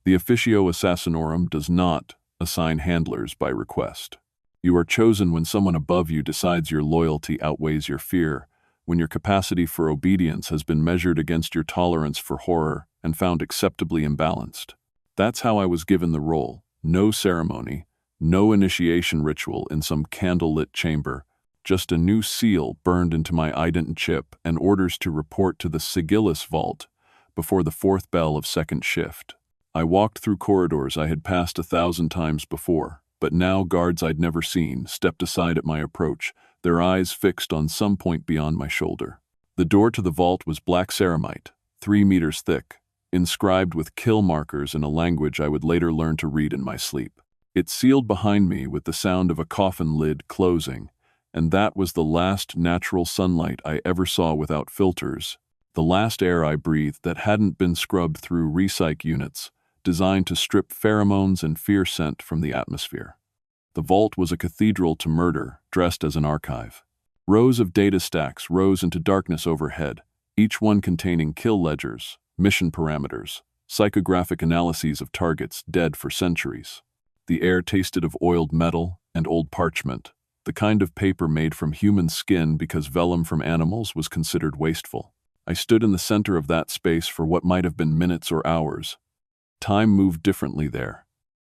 The Officio Assassinorum does not assign handlers by request. You are chosen when someone above you decides your loyalty outweighs your fear, when your capacity for obedience has been measured against your tolerance for horror and found acceptably imbalanced. That's how I was given the role. No ceremony, no initiation ritual in some candlelit chamber, just a new seal burned into my ident chip and orders to report to the sigillus vault before the fourth bell of second shift. I walked through corridors I had passed 1,000 times before, but now guards I'd never seen stepped aside at my approach, their eyes fixed on some point beyond my shoulder. The door to the vault was black ceramite, 3 meters thick, inscribed with kill markers in a language I would later learn to read in my sleep. It sealed behind me with the sound of a coffin lid closing, and that was the last natural sunlight I ever saw without filters, the last air I breathed that hadn't been scrubbed through recyc units designed to strip pheromones and fear scent from the atmosphere. The vault was a cathedral to murder, dressed as an archive. Rows of data stacks rose into darkness overhead, each one containing kill ledgers, mission parameters, psychographic analyses of targets dead for centuries. The air tasted of oiled metal and old parchment, the kind of paper made from human skin because vellum from animals was considered wasteful. I stood in the center of that space for what might have been minutes or hours. Time moved differently there,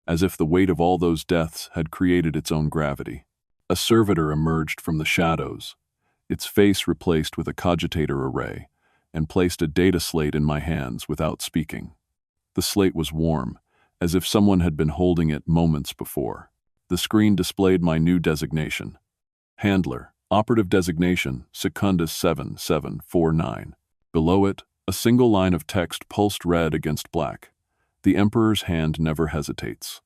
as if the weight of all those deaths had created its own gravity. A servitor emerged from the shadows, its face replaced with a cogitator array, and placed a data slate in my hands without speaking. The slate was warm, as if someone had been holding it moments before. The screen displayed my new designation. Handler, operative designation, Secundus 7749. Below it, a single line of text pulsed red against black. The Emperor's hand never hesitates.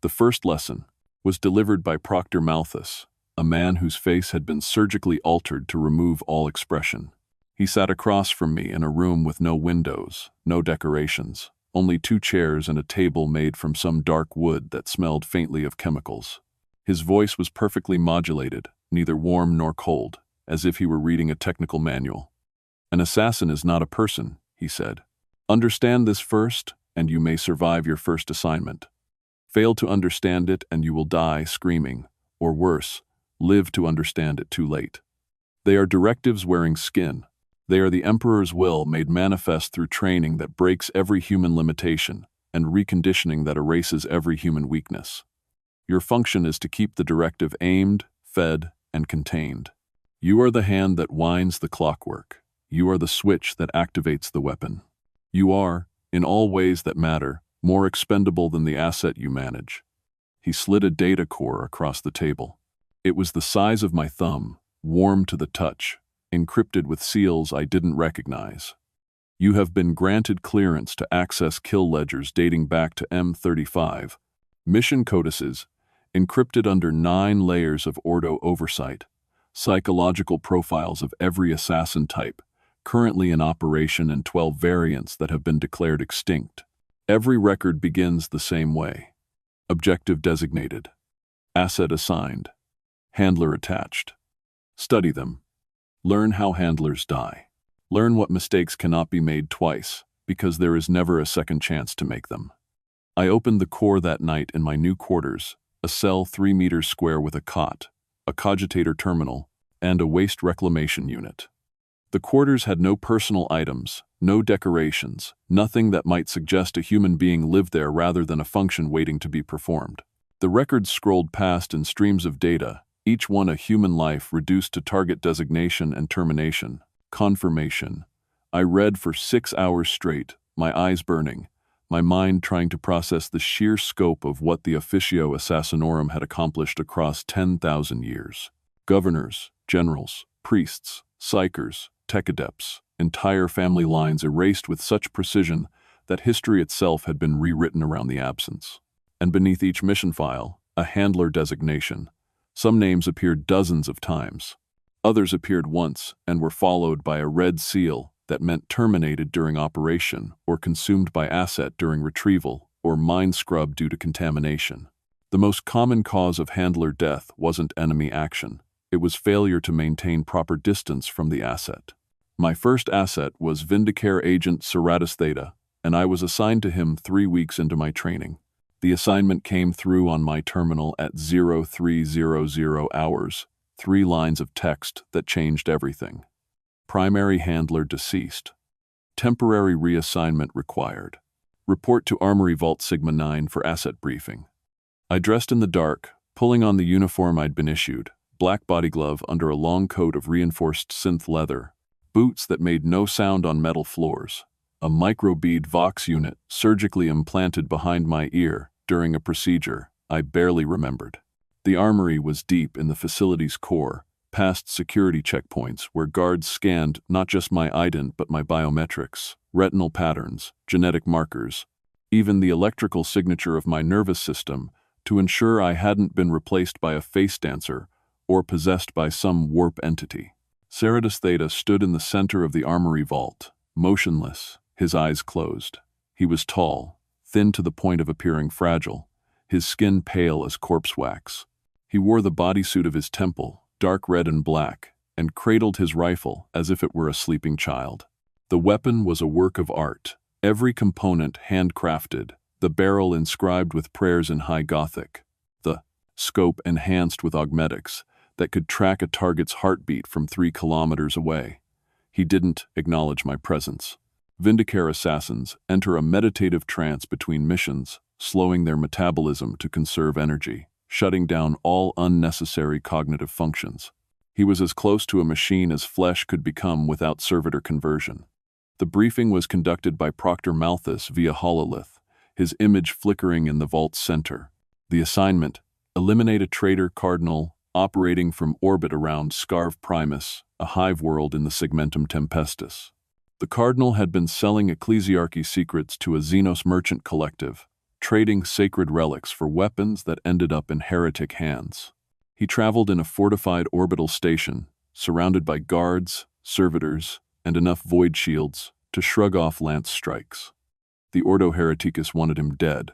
The first lesson was delivered by Proctor Malthus, a man whose face had been surgically altered to remove all expression. He sat across from me in a room with no windows, no decorations, only 2 chairs and a table made from some dark wood that smelled faintly of chemicals. His voice was perfectly modulated, neither warm nor cold, as if he were reading a technical manual. "An assassin is not a person," he said. "Understand this first, and you may survive your first assignment. Fail to understand it and you will die screaming, or worse, live to understand it too late. They are directives wearing skin. They are the Emperor's will made manifest through training that breaks every human limitation and reconditioning that erases every human weakness. Your function is to keep the directive aimed, fed, and contained. You are the hand that winds the clockwork. You are the switch that activates the weapon. You are, in all ways that matter, more expendable than the asset you manage." He slid a data core across the table. It was the size of my thumb, warm to the touch, encrypted with seals I didn't recognize. "You have been granted clearance to access kill ledgers dating back to M35, mission codices, encrypted under 9 layers of Ordo oversight, psychological profiles of every assassin type, currently in operation and 12 variants that have been declared extinct. Every record begins the same way. Objective designated. Asset assigned. Handler attached. Study them. Learn how handlers die. Learn what mistakes cannot be made twice, because there is never a second chance to make them." I opened the core that night in my new quarters, a cell 3 meters square with a cot, a cogitator terminal, and a waste reclamation unit. The quarters had no personal items, no decorations, nothing that might suggest a human being lived there rather than a function waiting to be performed. The records scrolled past in streams of data, each one a human life reduced to target designation and termination. Confirmation. I read for 6 hours straight, my eyes burning, my mind trying to process the sheer scope of what the Officio Assassinorum had accomplished across 10,000 years. Governors, generals, priests, psychers, tech adepts, entire family lines erased with such precision that history itself had been rewritten around the absence. And beneath each mission file, a handler designation. Some names appeared dozens of times. Others appeared once and were followed by a red seal that meant terminated during operation or consumed by asset during retrieval or mind scrub due to contamination. The most common cause of handler death wasn't enemy action. It was failure to maintain proper distance from the asset. My first asset was Vindicare Agent Serratus Theta, and I was assigned to him 3 weeks into my training. The assignment came through on my terminal at 0300 hours, 3 lines of text that changed everything. Primary handler deceased. Temporary reassignment required. Report to Armory Vault Sigma 9 for asset briefing. I dressed in the dark, pulling on the uniform I'd been issued, black body glove under a long coat of reinforced synth leather, boots that made no sound on metal floors, a microbead Vox unit surgically implanted behind my ear during a procedure I barely remembered. The armory was deep in the facility's core, past security checkpoints where guards scanned not just my ident but my biometrics, retinal patterns, genetic markers, even the electrical signature of my nervous system to ensure I hadn't been replaced by a face dancer or possessed by some warp entity. Astartes Theta stood in the center of the armory vault, motionless, his eyes closed. He was tall, thin to the point of appearing fragile, his skin pale as corpse wax. He wore the bodysuit of his temple, dark red and black, and cradled his rifle as if it were a sleeping child. The weapon was a work of art, every component handcrafted, the barrel inscribed with prayers in High Gothic, the scope enhanced with augmetics that could track a target's heartbeat from 3 kilometers away. He didn't acknowledge my presence. Vindicare assassins enter a meditative trance between missions, slowing their metabolism to conserve energy, shutting down all unnecessary cognitive functions. He was as close to a machine as flesh could become without servitor conversion. The briefing was conducted by Proctor Malthus via Hololith, his image flickering in the vault's center. The assignment: eliminate a traitor cardinal operating from orbit around Scarv Primus, a hive world in the Segmentum Tempestus. The cardinal had been selling ecclesiarchy secrets to a Xenos merchant collective, trading sacred relics for weapons that ended up in heretic hands. He traveled in a fortified orbital station, surrounded by guards, servitors, and enough void shields to shrug off lance strikes. The Ordo Hereticus wanted him dead,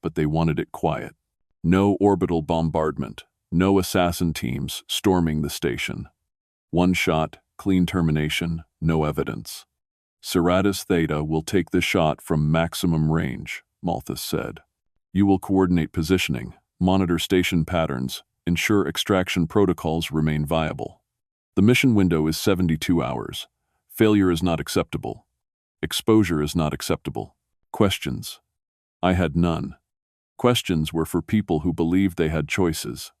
but they wanted it quiet. No orbital bombardment, no assassin teams storming the station. One shot, clean termination, no evidence. Astartes Theta will take the shot from maximum range, Malthus said. You will coordinate positioning, monitor station patterns, ensure extraction protocols remain viable. The mission window is 72 hours. Failure is not acceptable. Exposure is not acceptable. Questions? I had none. Questions were for people who believed they had choices.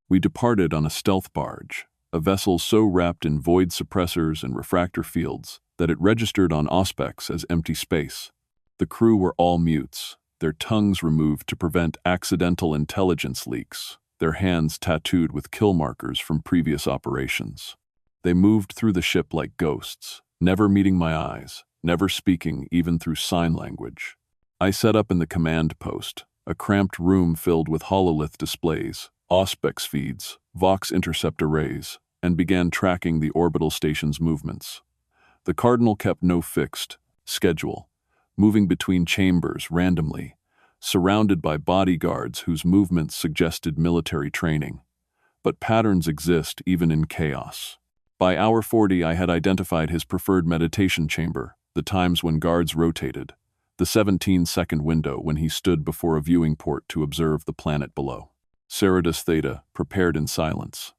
We departed on a stealth barge, a vessel so wrapped in void suppressors and refractor fields that it registered on Auspex as empty space. The crew were all mutes, their tongues removed to prevent accidental intelligence leaks, their hands tattooed with kill markers from previous operations. They moved through the ship like ghosts, never meeting my eyes, never speaking even through sign language. I set up in the command post, a cramped room filled with hololith displays, Auspex feeds, Vox intercept arrays, and began tracking the orbital station's movements. The Cardinal kept no fixed schedule, moving between chambers randomly, surrounded by bodyguards whose movements suggested military training. But patterns exist even in chaos. By hour 40, I had identified his preferred meditation chamber, the times when guards rotated, the 17-second window when he stood before a viewing port to observe the planet below. Astartes Theta prepared in silence.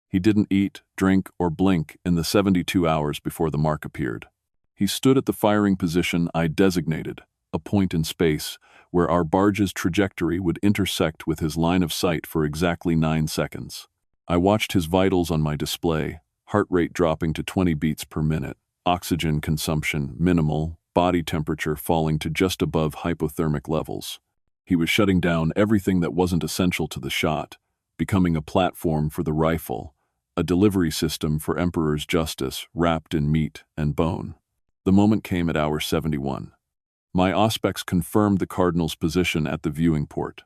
He didn't eat, drink, or blink in the 72 hours before the mark appeared. He stood at the firing position I designated, a point in space where our barge's trajectory would intersect with his line of sight for exactly 9 seconds. I watched his vitals on my display, heart rate dropping to 20 beats per minute, oxygen consumption minimal, body temperature falling to just above hypothermic levels. He was shutting down everything that wasn't essential to the shot, becoming a platform for the rifle, a delivery system for Emperor's justice wrapped in meat and bone. The moment came at hour 71. My Auspex confirmed the Cardinal's position at the viewing port.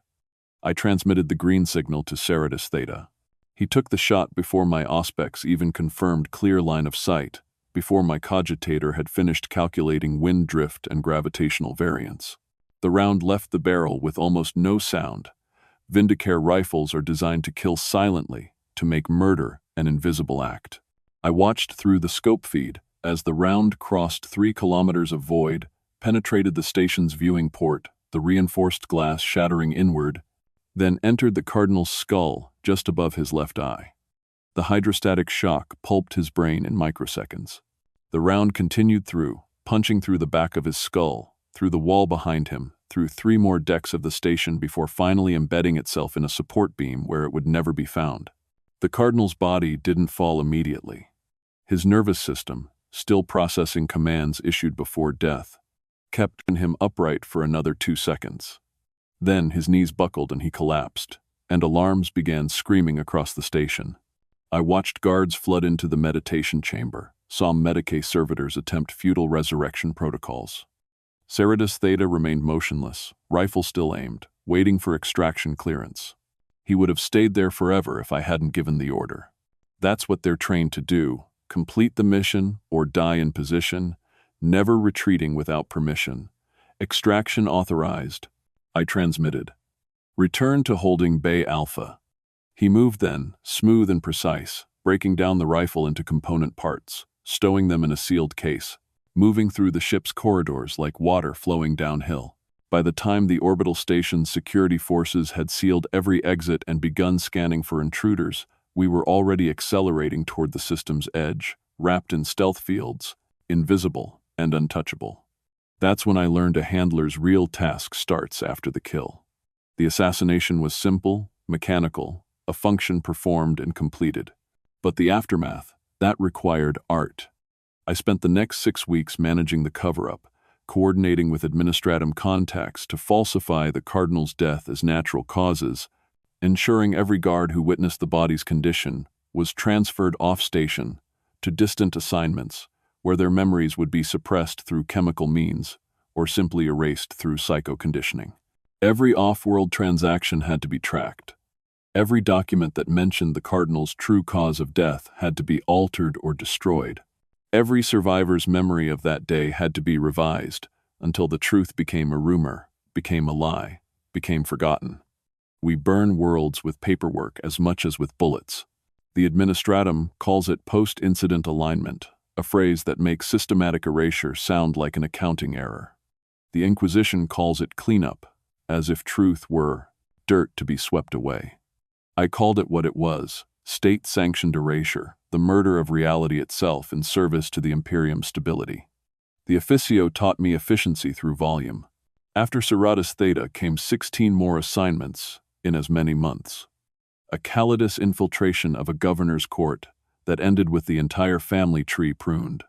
I transmitted the green signal to Astartes Theta. He took the shot before my Auspex even confirmed clear line of sight, before my cogitator had finished calculating wind drift and gravitational variance. The round left the barrel with almost no sound. Vindicare rifles are designed to kill silently, to make murder an invisible act. I watched through the scope feed as the round crossed 3 kilometers of void, penetrated the station's viewing port, the reinforced glass shattering inward, then entered the cardinal's skull just above his left eye. The hydrostatic shock pulped his brain in microseconds. The round continued through, punching through the back of his skull, through the wall behind him, through 3 more decks of the station before finally embedding itself in a support beam where it would never be found. The cardinal's body didn't fall immediately. His nervous system, still processing commands issued before death, kept him upright for another 2 seconds. Then his knees buckled and he collapsed, and alarms began screaming across the station. I watched guards flood into the meditation chamber, saw Medicae servitors attempt futile resurrection protocols. Sanctioned Theta remained motionless, rifle still aimed, waiting for extraction clearance. He would have stayed there forever if I hadn't given the order. That's what they're trained to do: complete the mission or die in position, never retreating without permission. Extraction authorized. I transmitted. Return to holding Bay Alpha. He moved then, smooth and precise, breaking down the rifle into component parts, stowing them in a sealed case, moving through the ship's corridors like water flowing downhill. By the time the orbital station's security forces had sealed every exit and begun scanning for intruders, we were already accelerating toward the system's edge, wrapped in stealth fields, invisible and untouchable. That's when I learned a handler's real task starts after the kill. The assassination was simple, mechanical, a function performed and completed. But the aftermath, that required art. I spent the next 6 weeks managing the cover-up, coordinating with administratum contacts to falsify the cardinal's death as natural causes, ensuring every guard who witnessed the body's condition was transferred off-station to distant assignments, where their memories would be suppressed through chemical means or simply erased through psycho-conditioning. Every off-world transaction had to be tracked. Every document that mentioned the cardinal's true cause of death had to be altered or destroyed. Every survivor's memory of that day had to be revised until the truth became a rumor, became a lie, became forgotten. We burn worlds with paperwork as much as with bullets. The administratum calls it post-incident alignment, a phrase that makes systematic erasure sound like an accounting error. The Inquisition calls it cleanup, as if truth were dirt to be swept away. I called it what it was: state-sanctioned erasure, the murder of reality itself in service to the Imperium's stability. The officio taught me efficiency through volume. After Sanctioned Theta came 16 more assignments in as many months. A callous infiltration of a governor's court that ended with the entire family tree pruned.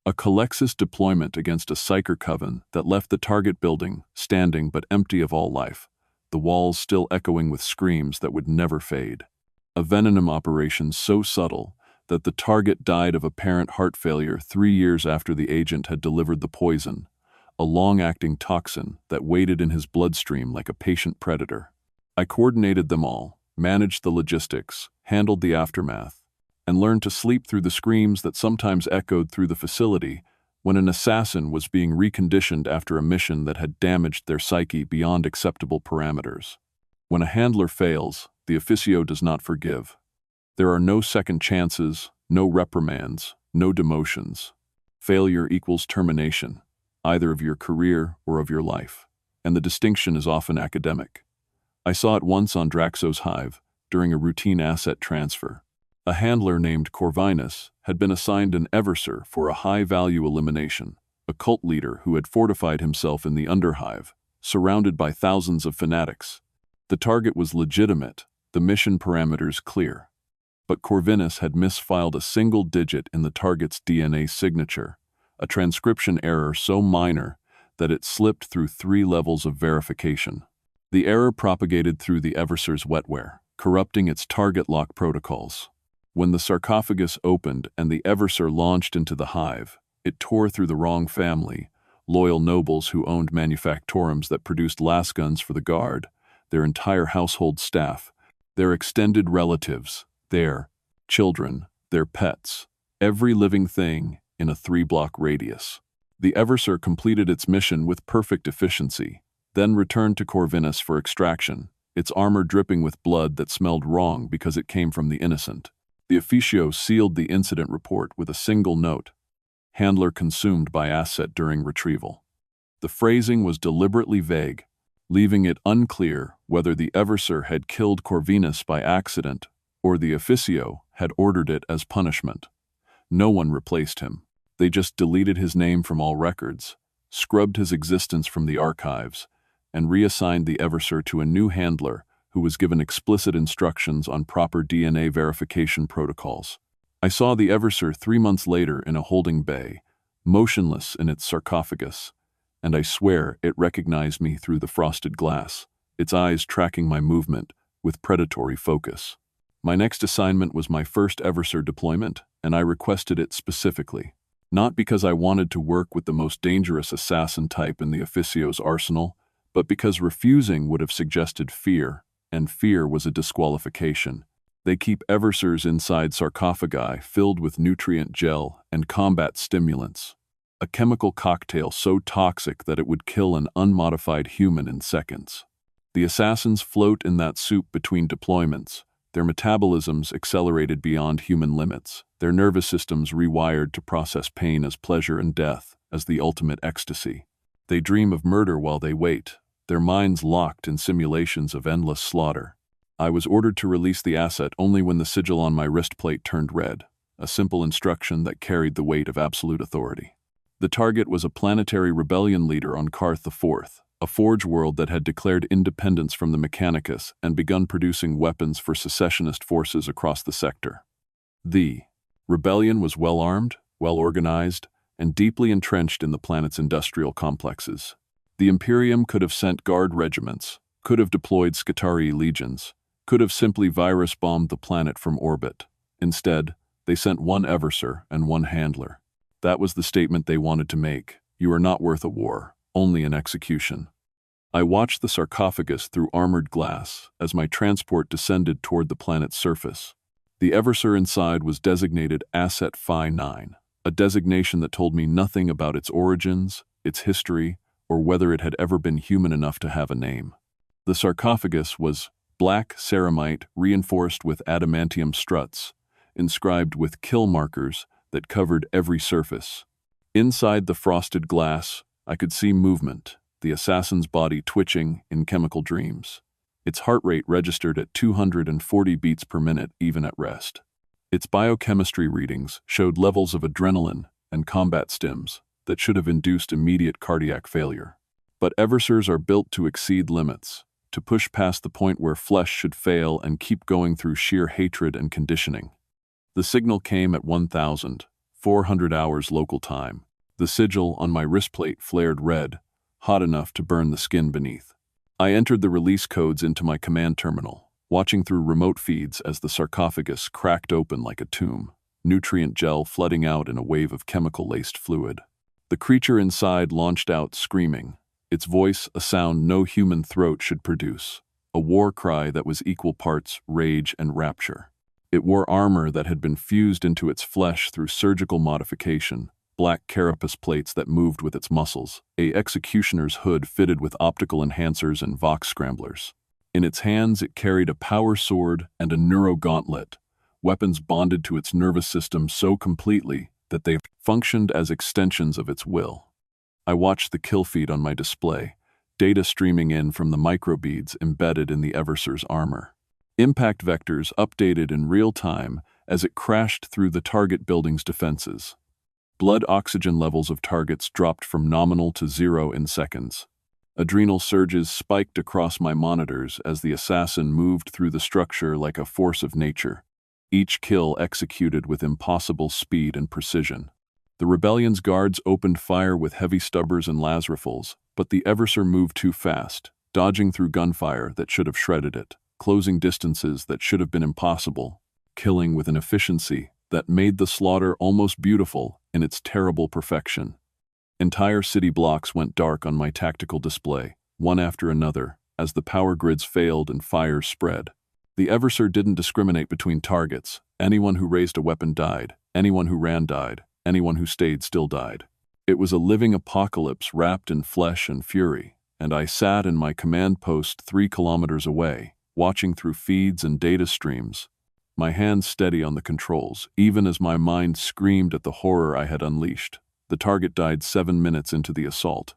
A Calexis deployment against a psyker coven that left the target building standing but empty of all life, the walls still echoing with screams that would never fade. A Venom operation so subtle that the target died of apparent heart failure 3 years after the agent had delivered the poison, a long-acting toxin that waited in his bloodstream like a patient predator. I coordinated them all, managed the logistics, handled the aftermath, and learned to sleep through the screams that sometimes echoed through the facility when an assassin was being reconditioned after a mission that had damaged their psyche beyond acceptable parameters. When a handler fails, the officio does not forgive. There are no second chances, no reprimands, no demotions. Failure equals termination, either of your career or of your life, and the distinction is often academic. I saw it once on Draxo's Hive, during a routine asset transfer. A handler named Corvinus had been assigned an Eversor for a high-value elimination, a cult leader who had fortified himself in the Underhive, surrounded by thousands of fanatics. The target was legitimate, the mission parameters clear. But Corvinus had misfiled a single digit in the target's DNA signature, a transcription error so minor that it slipped through 3 levels of verification. The error propagated through the Eversor's wetware, corrupting its target lock protocols. When the sarcophagus opened and the Eversor launched into the hive, it tore through the wrong family, loyal nobles who owned manufactorums that produced lasguns for the guard, their entire household staff, their extended relatives, their children, their pets, every living thing in a 3-block radius. The Eversor completed its mission with perfect efficiency, then returned to Corvinus for extraction, its armor dripping with blood that smelled wrong because it came from the innocent. The officio sealed the incident report with a single note: handler consumed by asset during retrieval. The phrasing was deliberately vague, leaving it unclear whether the Eversor had killed Corvinus by accident or the officio had ordered it as punishment. No one replaced him. They just deleted his name from all records, scrubbed his existence from the archives, and reassigned the Eversor to a new handler who was given explicit instructions on proper DNA verification protocols. I saw the Eversor 3 months later in a holding bay, motionless in its sarcophagus, and I swear it recognized me through the frosted glass, its eyes tracking my movement with predatory focus. My next assignment was my first Eversor deployment, and I requested it specifically. Not because I wanted to work with the most dangerous assassin type in the officio's arsenal, but because refusing would have suggested fear, and fear was a disqualification. They keep Eversors inside sarcophagi filled with nutrient gel and combat stimulants, a chemical cocktail so toxic that it would kill an unmodified human in seconds. The assassins float in that soup between deployments, their metabolisms accelerated beyond human limits, their nervous systems rewired to process pain as pleasure and death as the ultimate ecstasy. They dream of murder while they wait, their minds locked in simulations of endless slaughter. I was ordered to release the asset only when the sigil on my wrist plate turned red, a simple instruction that carried the weight of absolute authority. The target was a planetary rebellion leader on Karth IV, a forge world that had declared independence from the Mechanicus and begun producing weapons for secessionist forces across the sector. The rebellion was well-armed, well-organized, and deeply entrenched in the planet's industrial complexes. The Imperium could have sent guard regiments, could have deployed Skitarii legions, could have simply virus-bombed the planet from orbit. Instead, they sent one Eversor and one handler. That was the statement they wanted to make. You are not worth a war, only an execution. I watched the sarcophagus through armored glass as my transport descended toward the planet's surface. The Eversor inside was designated Asset Phi 9, a designation that told me nothing about its origins, its history, or whether it had ever been human enough to have a name. The sarcophagus was black ceramite reinforced with adamantium struts, inscribed with kill markers that covered every surface. Inside the frosted glass, I could see movement, the assassin's body twitching in chemical dreams. Its heart rate registered at 240 beats per minute even at rest. Its biochemistry readings showed levels of adrenaline and combat stims that should have induced immediate cardiac failure. But Eversors are built to exceed limits, to push past the point where flesh should fail and keep going through sheer hatred and conditioning. The signal came at 1,400 hours local time. The sigil on my wristplate flared red, hot enough to burn the skin beneath. I entered the release codes into my command terminal, watching through remote feeds as the sarcophagus cracked open like a tomb, nutrient gel flooding out in a wave of chemical-laced fluid. The creature inside launched out screaming, its voice a sound no human throat should produce, a war cry that was equal parts rage and rapture. It wore armor that had been fused into its flesh through surgical modification, black carapace plates that moved with its muscles, a executioner's hood fitted with optical enhancers and vox scramblers. In its hands it carried a power sword and a neurogauntlet, weapons bonded to its nervous system so completely that they functioned as extensions of its will. I watched the kill feed on my display, data streaming in from the microbeads embedded in the Eversor's armor. Impact vectors updated in real time as it crashed through the target building's defenses. Blood oxygen levels of targets dropped from nominal to 0 in seconds. Adrenal surges spiked across my monitors as the assassin moved through the structure like a force of nature, each kill executed with impossible speed and precision. The rebellion's guards opened fire with heavy stubbers and las rifles, but the Eversor moved too fast, dodging through gunfire that should have shredded it, closing distances that should have been impossible, killing with an efficiency that made the slaughter almost beautiful in its terrible perfection. Entire city blocks went dark on my tactical display, one after another, as the power grids failed and fires spread. The Eversor didn't discriminate between targets. Anyone who raised a weapon died, anyone who ran died, anyone who stayed still died. It was a living apocalypse wrapped in flesh and fury, and I sat in my command post 3 kilometers away, watching through feeds and data streams, my hands steady on the controls, even as my mind screamed at the horror I had unleashed. The target died 7 minutes into the assault.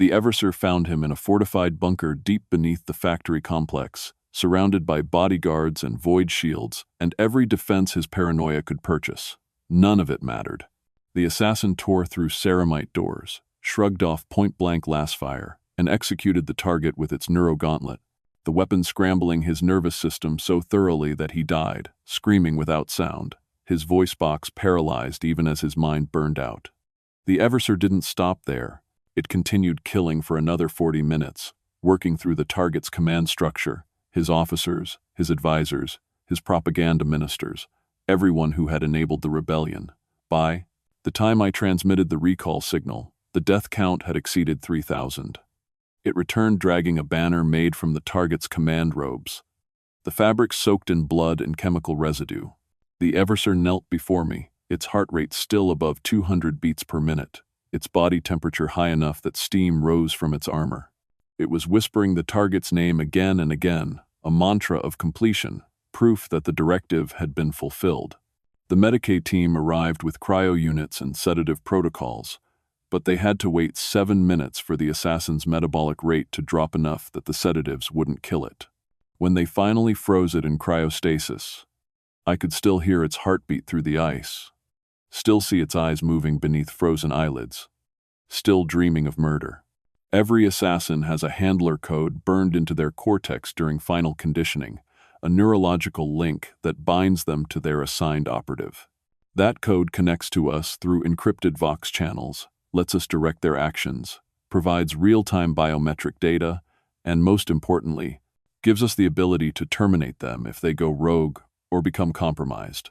The Eversor found him in a fortified bunker deep beneath the factory complex, surrounded by bodyguards and void shields, and every defense his paranoia could purchase. None of it mattered. The assassin tore through ceramite doors, shrugged off point-blank lasfire, and executed the target with its neurogauntlet, the weapon scrambling his nervous system so thoroughly that he died, screaming without sound, his voice box paralyzed even as his mind burned out. The Eversor didn't stop there. It continued killing for another 40 minutes, working through the target's command structure, his officers, his advisors, his propaganda ministers, everyone who had enabled the rebellion. By the time I transmitted the recall signal, the death count had exceeded 3,000. It returned dragging a banner made from the target's command robes, the fabric soaked in blood and chemical residue. The Eversor knelt before me, its heart rate still above 200 beats per minute, its body temperature high enough that steam rose from its armor. It was whispering the target's name again and again, a mantra of completion, proof that the directive had been fulfilled. The Medicaid team arrived with cryo units and sedative protocols, but they had to wait 7 minutes for the assassin's metabolic rate to drop enough that the sedatives wouldn't kill it. When they finally froze it in cryostasis, I could still hear its heartbeat through the ice, still see its eyes moving beneath frozen eyelids, still dreaming of murder. Every assassin has a handler code burned into their cortex during final conditioning, a neurological link that binds them to their assigned operative. That code connects to us through encrypted Vox channels, lets us direct their actions, provides real-time biometric data, and most importantly, gives us the ability to terminate them if they go rogue or become compromised.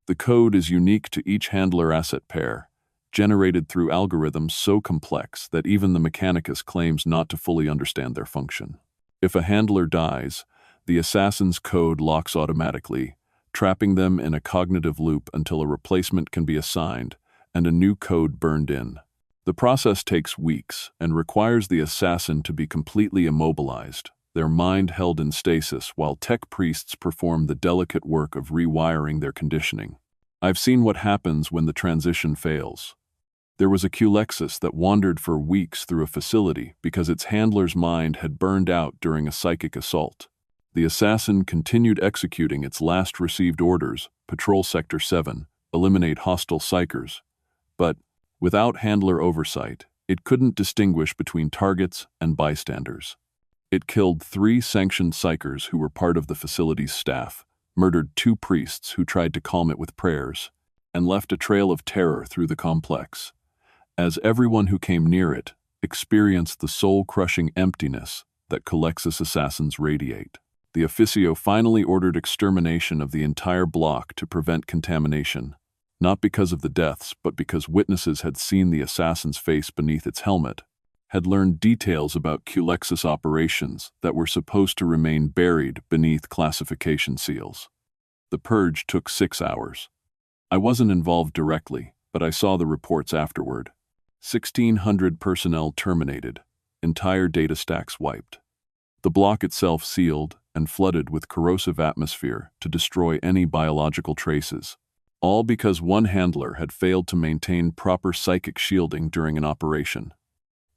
The code is unique to each handler asset pair, generated through algorithms so complex that even the Mechanicus claims not to fully understand their function. If a handler dies, the assassin's code locks automatically, trapping them in a cognitive loop until a replacement can be assigned and a new code burned in. The process takes weeks and requires the assassin to be completely immobilized, their mind held in stasis while tech priests perform the delicate work of rewiring their conditioning. I've seen what happens when the transition fails. There was a Culexus that wandered for weeks through a facility because its handler's mind had burned out during a psychic assault. The assassin continued executing its last received orders, Patrol Sector 7, eliminate hostile psychers, but without handler oversight, it couldn't distinguish between targets and bystanders. It killed 3 sanctioned psychers who were part of the facility's staff, murdered 2 priests who tried to calm it with prayers, and left a trail of terror through the complex, as everyone who came near it experienced the soul-crushing emptiness that Culexus assassins radiate. The officio finally ordered extermination of the entire block to prevent contamination, not because of the deaths, but because witnesses had seen the assassin's face beneath its helmet, had learned details about Culexus operations that were supposed to remain buried beneath classification seals. The purge took 6 hours. I wasn't involved directly, but I saw the reports afterward. 1,600 personnel terminated, entire data stacks wiped. The block itself sealed and flooded with corrosive atmosphere to destroy any biological traces, all because one handler had failed to maintain proper psychic shielding during an operation.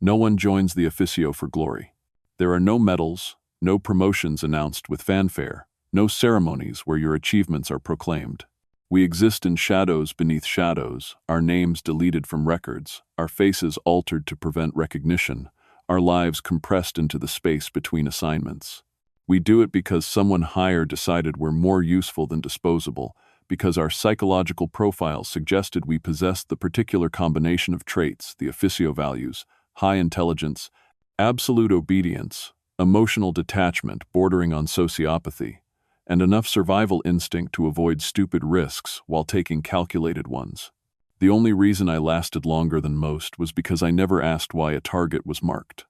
No one joins the officio for glory. There are no medals, no promotions announced with fanfare, no ceremonies where your achievements are proclaimed. We exist in shadows beneath shadows, our names deleted from records, our faces altered to prevent recognition, our lives compressed into the space between assignments. We do it because someone higher decided we're more useful than disposable, because our psychological profiles suggested we possessed the particular combination of traits the officio values: high intelligence, absolute obedience, emotional detachment bordering on sociopathy, and enough survival instinct to avoid stupid risks while taking calculated ones. The only reason I lasted longer than most was because I never asked why a target was marked.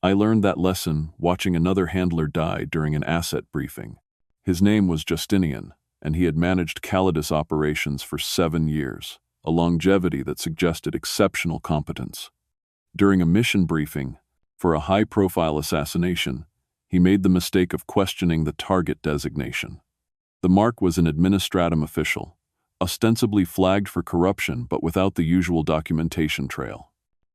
I learned that lesson watching another handler die during an asset briefing. His name was Justinian, and he had managed Calidus operations for 7 years, a longevity that suggested exceptional competence. During a mission briefing, for a high-profile assassination, he made the mistake of questioning the target designation. The mark was an administratum official, ostensibly flagged for corruption but without the usual documentation trail.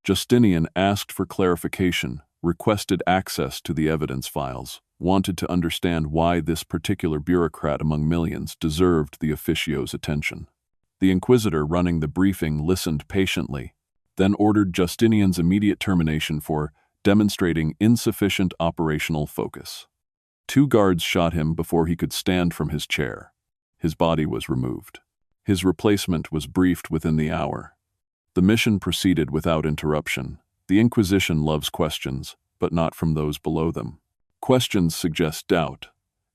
Justinian asked for clarification, requested access to the evidence files, wanted to understand why this particular bureaucrat among millions deserved the officio's attention. The inquisitor running the briefing listened patiently, then ordered Justinian's immediate termination for demonstrating insufficient operational focus. 2 guards shot him before he could stand from his chair. His body was removed. His replacement was briefed within the hour. The mission proceeded without interruption. The Inquisition loves questions, but not from those below them. Questions suggest doubt,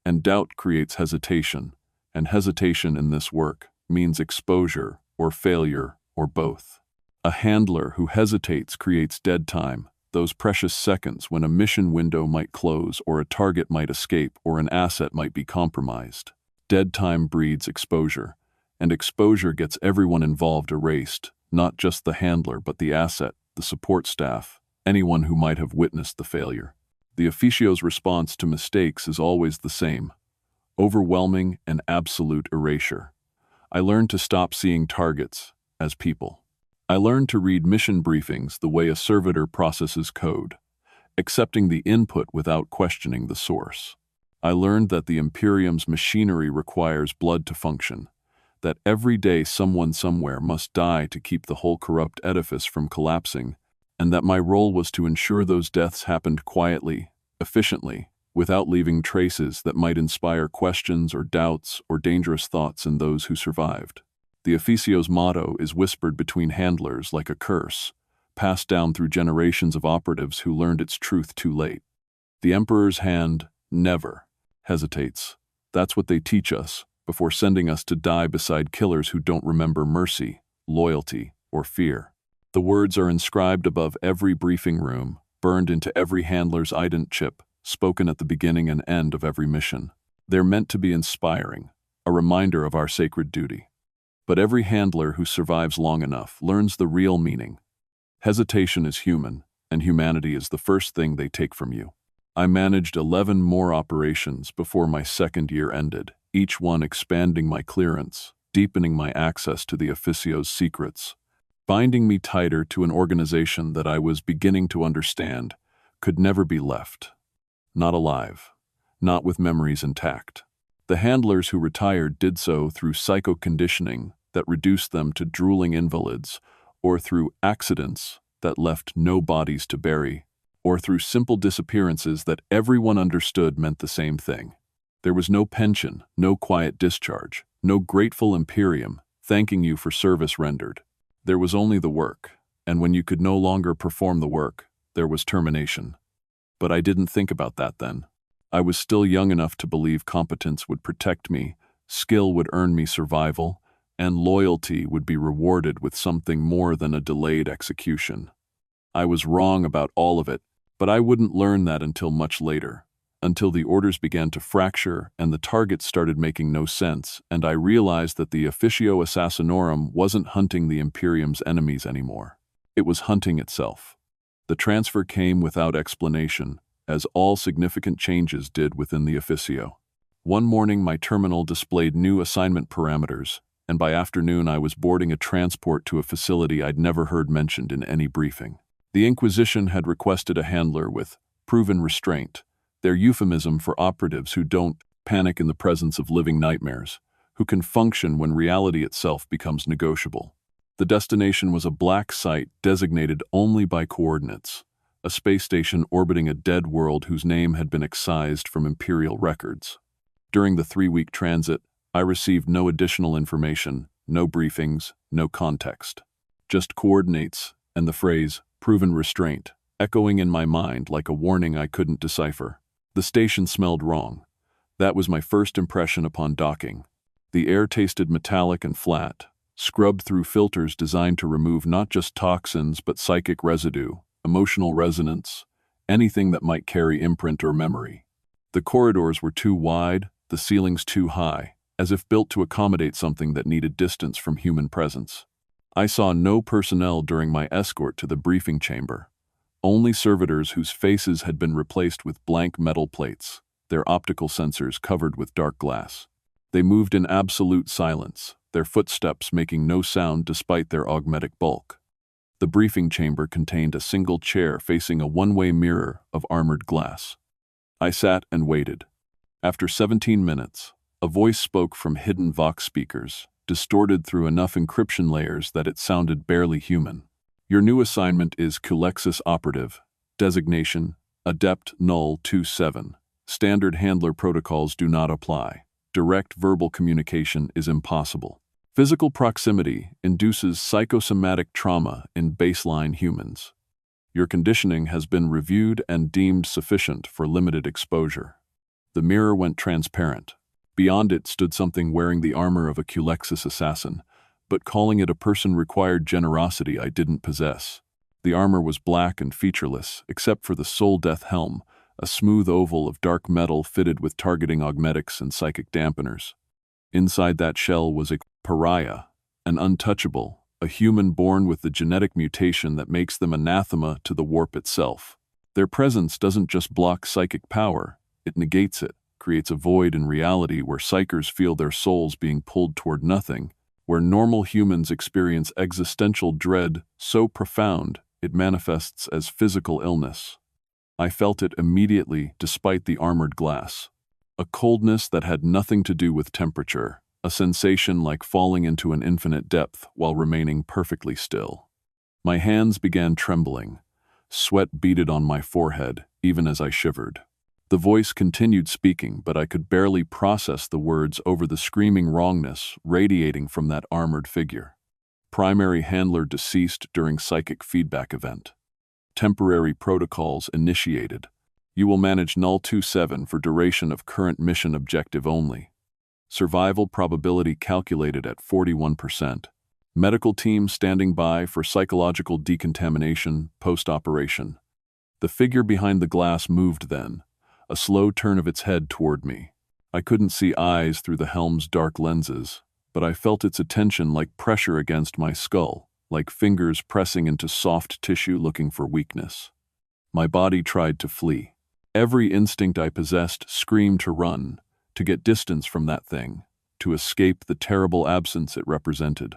and doubt creates hesitation, and hesitation in this work means exposure or failure or both. A handler who hesitates creates dead time, those precious seconds when a mission window might close or a target might escape or an asset might be compromised. Dead time breeds exposure, and exposure gets everyone involved erased, not just the handler but the asset, the support staff, anyone who might have witnessed the failure. The officio's response to mistakes is always the same: overwhelming and absolute erasure. I learned to stop seeing targets as people. I learned to read mission briefings the way a servitor processes code, accepting the input without questioning the source. I learned that the Imperium's machinery requires blood to function, that every day someone somewhere must die to keep the whole corrupt edifice from collapsing, and that my role was to ensure those deaths happened quietly, efficiently, without leaving traces that might inspire questions or doubts or dangerous thoughts in those who survived. The officio's motto is whispered between handlers like a curse, passed down through generations of operatives who learned its truth too late. The Emperor's hand never hesitates. That's what they teach us before sending us to die beside killers who don't remember mercy, loyalty, or fear. The words are inscribed above every briefing room, burned into every handler's ident chip, spoken at the beginning and end of every mission. They're meant to be inspiring, a reminder of our sacred duty. But every handler who survives long enough learns the real meaning. Hesitation is human, and humanity is the first thing they take from you. I managed 11 more operations before my second year ended, each one expanding my clearance, deepening my access to the officio's secrets, binding me tighter to an organization that I was beginning to understand could never be left. Not alive, not with memories intact. The handlers who retired did so through psycho-conditioning that reduced them to drooling invalids, or through accidents that left no bodies to bury, or through simple disappearances that everyone understood meant the same thing. There was no pension, no quiet discharge, no grateful Imperium thanking you for service rendered. There was only the work, and when you could no longer perform the work, there was termination. But I didn't think about that then. I was still young enough to believe competence would protect me, skill would earn me survival, and loyalty would be rewarded with something more than a delayed execution. I was wrong about all of it, but I wouldn't learn that until much later, until the orders began to fracture and the targets started making no sense, and I realized that the Officio Assassinorum wasn't hunting the Imperium's enemies anymore. It was hunting itself. The transfer came without explanation, as all significant changes did within the Officio. One morning my terminal displayed new assignment parameters, and by afternoon I was boarding a transport to a facility I'd never heard mentioned in any briefing. The Inquisition had requested a handler with proven restraint, their euphemism for operatives who don't panic in the presence of living nightmares, who can function when reality itself becomes negotiable. The destination was a black site designated only by coordinates, a space station orbiting a dead world whose name had been excised from Imperial records. During the 3-week transit, I received no additional information, no briefings, no context. Just coordinates and the phrase, proven restraint, echoing in my mind like a warning I couldn't decipher. The station smelled wrong. That was my first impression upon docking. The air tasted metallic and flat, scrubbed through filters designed to remove not just toxins but psychic residue, emotional resonance, anything that might carry imprint or memory. The corridors were too wide, the ceilings too high, as if built to accommodate something that needed distance from human presence. I saw no personnel during my escort to the briefing chamber, only servitors whose faces had been replaced with blank metal plates, their optical sensors covered with dark glass. They moved in absolute silence, their footsteps making no sound despite their augmetic bulk. The briefing chamber contained a single chair facing a one-way mirror of armored glass. I sat and waited. After 17 minutes, a voice spoke from hidden Vox speakers, distorted through enough encryption layers that it sounded barely human. Your new assignment is Culexus Operative. Designation, Adept Null 27. Standard handler protocols do not apply. Direct verbal communication is impossible. Physical proximity induces psychosomatic trauma in baseline humans. Your conditioning has been reviewed and deemed sufficient for limited exposure. The mirror went transparent. Beyond it stood something wearing the armor of a Culexus assassin, but calling it a person required generosity I didn't possess. The armor was black and featureless, except for the soul death helm, a smooth oval of dark metal fitted with targeting augmetics and psychic dampeners. Inside that shell was a pariah, an untouchable, a human born with the genetic mutation that makes them anathema to the warp itself. Their presence doesn't just block psychic power, it negates it, creates a void in reality where psychers feel their souls being pulled toward nothing, where normal humans experience existential dread so profound it manifests as physical illness. I felt it immediately despite the armored glass. A coldness that had nothing to do with temperature, a sensation like falling into an infinite depth while remaining perfectly still. My hands began trembling. Sweat beaded on my forehead, even as I shivered. The voice continued speaking, but I could barely process the words over the screaming wrongness radiating from that armored figure. Primary handler deceased during psychic feedback event. Temporary protocols initiated. You will manage Null 27 for duration of current mission objective only. Survival probability calculated at 41%. Medical team standing by for psychological decontamination post-operation. The figure behind the glass moved then, a slow turn of its head toward me. I couldn't see eyes through the helm's dark lenses, but I felt its attention like pressure against my skull, like fingers pressing into soft tissue looking for weakness. My body tried to flee. Every instinct I possessed screamed to run, to get distance from that thing, to escape the terrible absence it represented.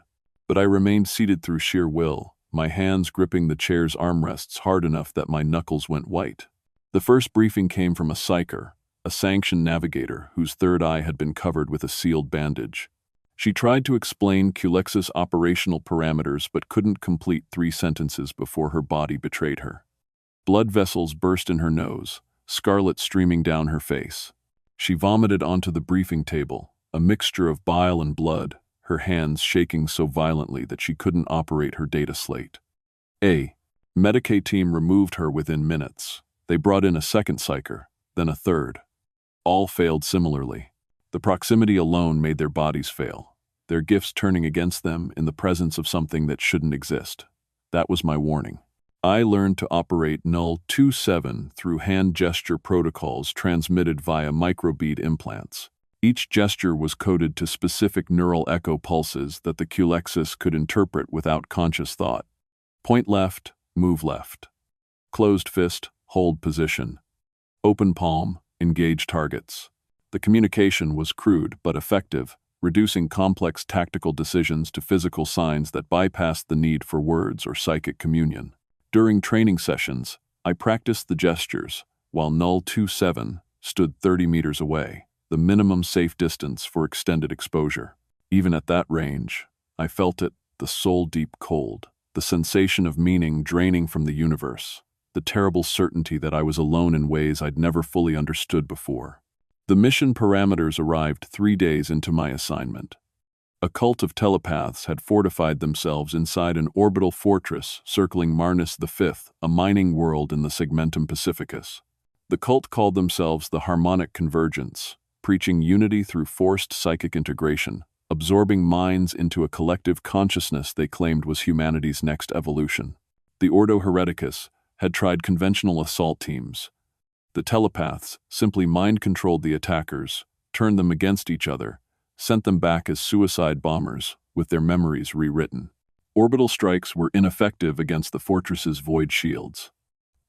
But I remained seated through sheer will, my hands gripping the chair's armrests hard enough that my knuckles went white. The first briefing came from a psyker, a sanctioned navigator whose third eye had been covered with a sealed bandage. She tried to explain Culexus operational parameters but couldn't complete 3 sentences before her body betrayed her. Blood vessels burst in her nose, scarlet streaming down her face. She vomited onto the briefing table, a mixture of bile and blood, her hands shaking so violently that she couldn't operate her data slate. A Medicaid team removed her within minutes. They brought in a second psyker, then a third. All failed similarly. The proximity alone made their bodies fail, their gifts turning against them in the presence of something that shouldn't exist. That was my warning. I learned to operate Null 27 through hand gesture protocols transmitted via microbead implants. Each gesture was coded to specific neural echo pulses that the Culexus could interpret without conscious thought. Point left, move left. Closed fist, hold position. Open palm, engage targets. The communication was crude but effective, reducing complex tactical decisions to physical signs that bypassed the need for words or psychic communion. During training sessions, I practiced the gestures, while Null 27 stood 30 meters away, the minimum safe distance for extended exposure. Even at that range, I felt it, the soul-deep cold, the sensation of meaning draining from the universe, the terrible certainty that I was alone in ways I'd never fully understood before. The mission parameters arrived 3 days into my assignment. A cult of telepaths had fortified themselves inside an orbital fortress circling Marnus V, a mining world in the Segmentum Pacificus. The cult called themselves the Harmonic Convergence, preaching unity through forced psychic integration, absorbing minds into a collective consciousness they claimed was humanity's next evolution. The Ordo Hereticus had tried conventional assault teams. The telepaths simply mind-controlled the attackers, turned them against each other, sent them back as suicide bombers, with their memories rewritten. Orbital strikes were ineffective against the fortress's void shields.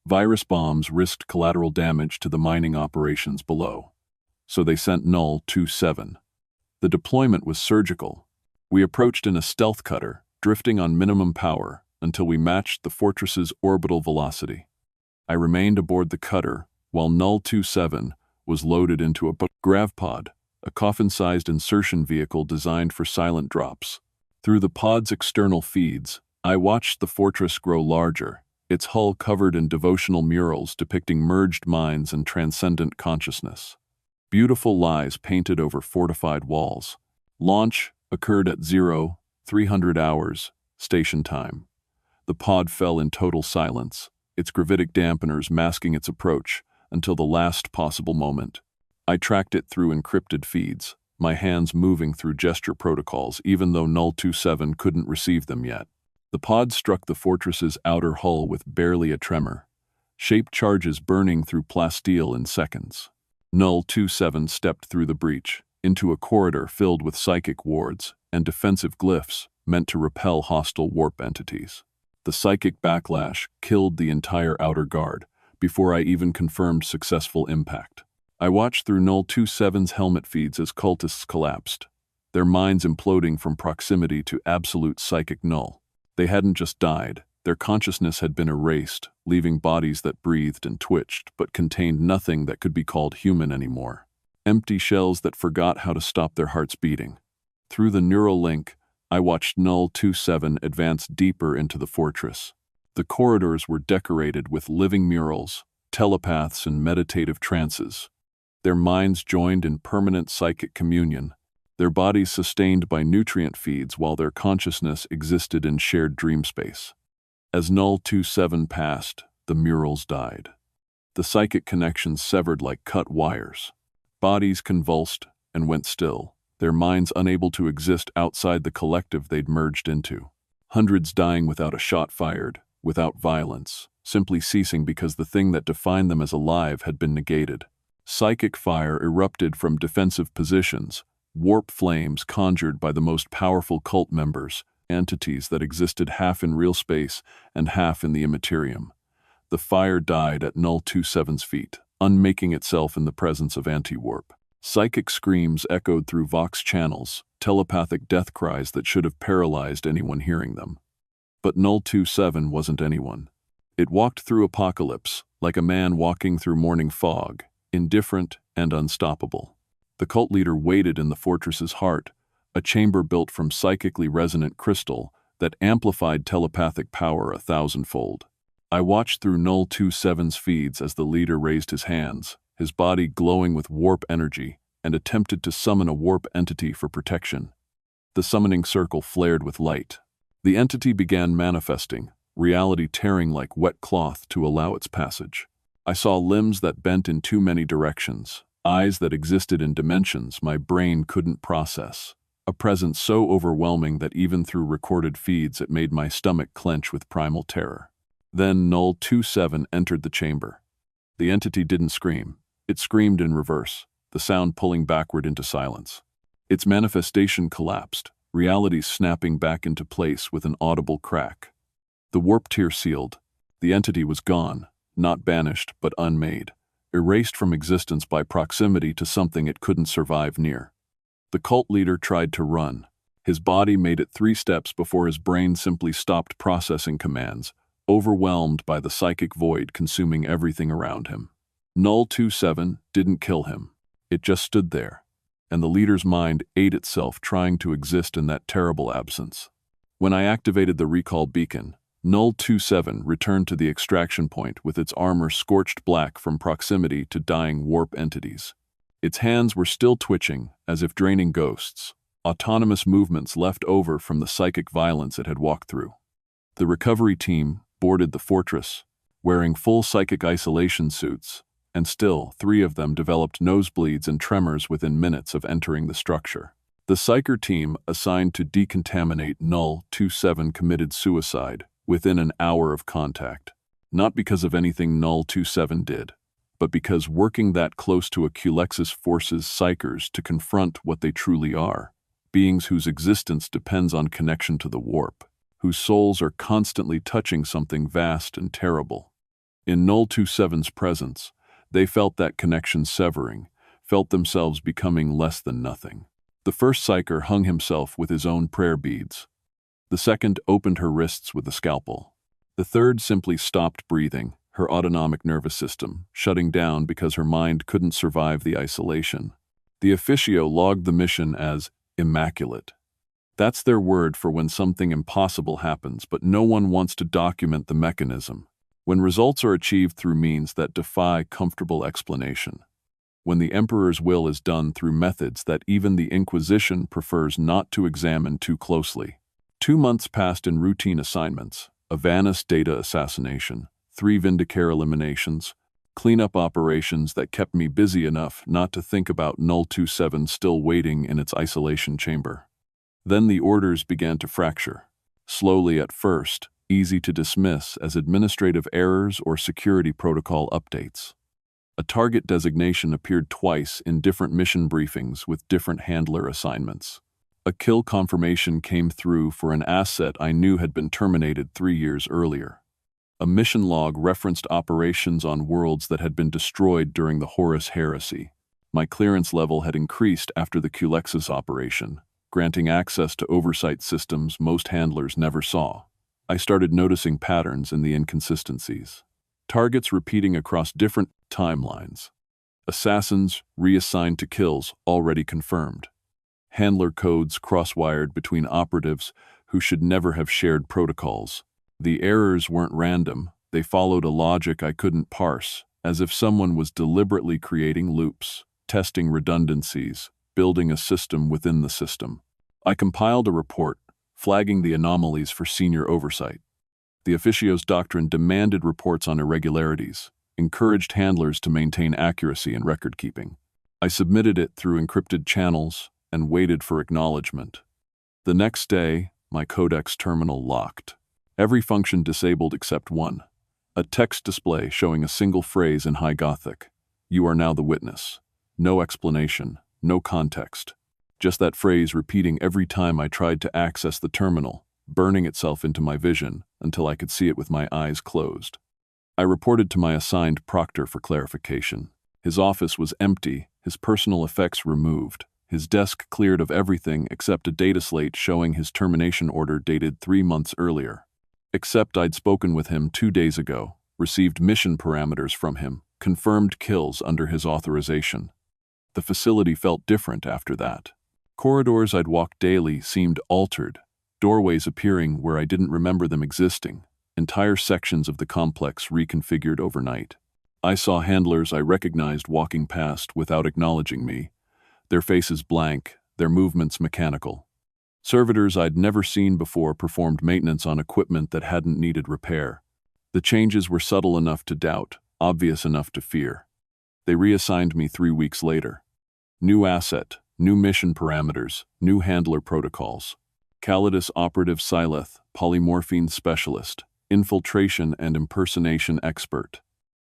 Virus bombs risked collateral damage to the mining operations below. So they sent Null 27. The deployment was surgical. We approached in a stealth cutter, drifting on minimum power, until we matched the fortress's orbital velocity. I remained aboard the cutter, while Null 27 was loaded into a gravpod, a coffin-sized insertion vehicle designed for silent drops. Through the pod's external feeds, I watched the fortress grow larger, its hull covered in devotional murals depicting merged minds and transcendent consciousness. Beautiful lies painted over fortified walls. Launch occurred at 0300 hours, station time. The pod fell in total silence, its gravitic dampeners masking its approach until the last possible moment. I tracked it through encrypted feeds, my hands moving through gesture protocols even though Null 27 couldn't receive them yet. The pod struck the fortress's outer hull with barely a tremor, shaped charges burning through plasteel in seconds. Null 27 stepped through the breach, into a corridor filled with psychic wards and defensive glyphs meant to repel hostile warp entities. The psychic backlash killed the entire outer guard before I even confirmed successful impact. I watched through Null 27's helmet feeds as cultists collapsed, their minds imploding from proximity to absolute psychic null. They hadn't just died, their consciousness had been erased, leaving bodies that breathed and twitched but contained nothing that could be called human anymore. Empty shells that forgot how to stop their hearts beating. Through the neural link, I watched Null 27 advance deeper into the fortress. The corridors were decorated with living murals, telepaths and meditative trances. Their minds joined in permanent psychic communion, their bodies sustained by nutrient feeds while their consciousness existed in shared dream space. As Null 27 passed, the murals died. The psychic connections severed like cut wires. Bodies convulsed and went still, their minds unable to exist outside the collective they'd merged into. Hundreds dying without a shot fired, without violence, simply ceasing because the thing that defined them as alive had been negated. Psychic fire erupted from defensive positions, warp flames conjured by the most powerful cult members, entities that existed half in real space and half in the immaterium. The fire died at Null 27's feet, unmaking itself in the presence of anti-warp. Psychic screams echoed through Vox channels, telepathic death cries that should have paralyzed anyone hearing them. But Null 27 wasn't anyone. It walked through apocalypse, like a man walking through morning fog, indifferent and unstoppable. The cult leader waited in the fortress's heart, a chamber built from psychically resonant crystal that amplified telepathic power 1,000-fold. I watched through Null 27's feeds as the leader raised his hands, his body glowing with warp energy, and attempted to summon a warp entity for protection. The summoning circle flared with light. The entity began manifesting, reality tearing like wet cloth to allow its passage. I saw limbs that bent in too many directions, eyes that existed in dimensions my brain couldn't process, a presence so overwhelming that even through recorded feeds it made my stomach clench with primal terror. Then Null 27 entered the chamber. The entity didn't scream. It screamed in reverse, the sound pulling backward into silence. Its manifestation collapsed, reality snapping back into place with an audible crack. The warp tier sealed. The entity was gone, not banished but unmade, erased from existence by proximity to something it couldn't survive near. The cult leader tried to run. His body made it 3 steps before his brain simply stopped processing commands, overwhelmed by the psychic void consuming everything around him. Null 27 didn't kill him. It just stood there, and the leader's mind ate itself trying to exist in that terrible absence. When I activated the recall beacon, Null 27 returned to the extraction point with its armor scorched black from proximity to dying warp entities. Its hands were still twitching, as if draining ghosts, autonomous movements left over from the psychic violence it had walked through. The recovery team boarded the fortress, wearing full psychic isolation suits, and still 3 of them developed nosebleeds and tremors within minutes of entering the structure. The psyker team assigned to decontaminate Null 27 committed suicide within an hour of contact, not because of anything Null 27 did, but because working that close to a Culexus forces psykers to confront what they truly are, beings whose existence depends on connection to the warp, whose souls are constantly touching something vast and terrible. In Null 27's presence, they felt that connection severing, felt themselves becoming less than nothing. The first psyker hung himself with his own prayer beads. The second opened her wrists with a scalpel. The third simply stopped breathing, her autonomic nervous system shutting down because her mind couldn't survive the isolation. The officio logged the mission as immaculate. That's their word for when something impossible happens, but no one wants to document the mechanism. When results are achieved through means that defy comfortable explanation. When the Emperor's will is done through methods that even the Inquisition prefers not to examine too closely. 2 months passed in routine assignments, a Vanus data assassination, 3 Vindicare eliminations, cleanup operations that kept me busy enough not to think about Null 27 still waiting in its isolation chamber. Then the orders began to fracture. Slowly at first, easy to dismiss as administrative errors or security protocol updates. A target designation appeared twice in different mission briefings with different handler assignments. A kill confirmation came through for an asset I knew had been terminated 3 years earlier. A mission log referenced operations on worlds that had been destroyed during the Horus Heresy. My clearance level had increased after the Culexus operation, granting access to oversight systems most handlers never saw. I started noticing patterns in the inconsistencies. Targets repeating across different timelines. Assassins reassigned to kills already confirmed. Handler codes cross-wired between operatives who should never have shared protocols. The errors weren't random, they followed a logic I couldn't parse, as if someone was deliberately creating loops, testing redundancies, building a system within the system. I compiled a report, flagging the anomalies for senior oversight. The officio's doctrine demanded reports on irregularities, encouraged handlers to maintain accuracy in record-keeping. I submitted it through encrypted channels and waited for acknowledgement. The next day, my codex terminal locked. Every function disabled except one. A text display showing a single phrase in High Gothic. "You are now the witness." No explanation, no context. Just that phrase repeating every time I tried to access the terminal, burning itself into my vision until I could see it with my eyes closed. I reported to my assigned proctor for clarification. His office was empty, his personal effects removed, his desk cleared of everything except a data slate showing his termination order dated 3 months earlier. Except I'd spoken with him 2 days ago, received mission parameters from him, confirmed kills under his authorization. The facility felt different after that. Corridors I'd walked daily seemed altered, doorways appearing where I didn't remember them existing, entire sections of the complex reconfigured overnight. I saw handlers I recognized walking past without acknowledging me, their faces blank, their movements mechanical. Servitors I'd never seen before performed maintenance on equipment that hadn't needed repair. The changes were subtle enough to doubt, obvious enough to fear. They reassigned me 3 weeks later. New asset, new mission parameters, new handler protocols. Calidus operative Silith, polymorphine specialist, infiltration and impersonation expert.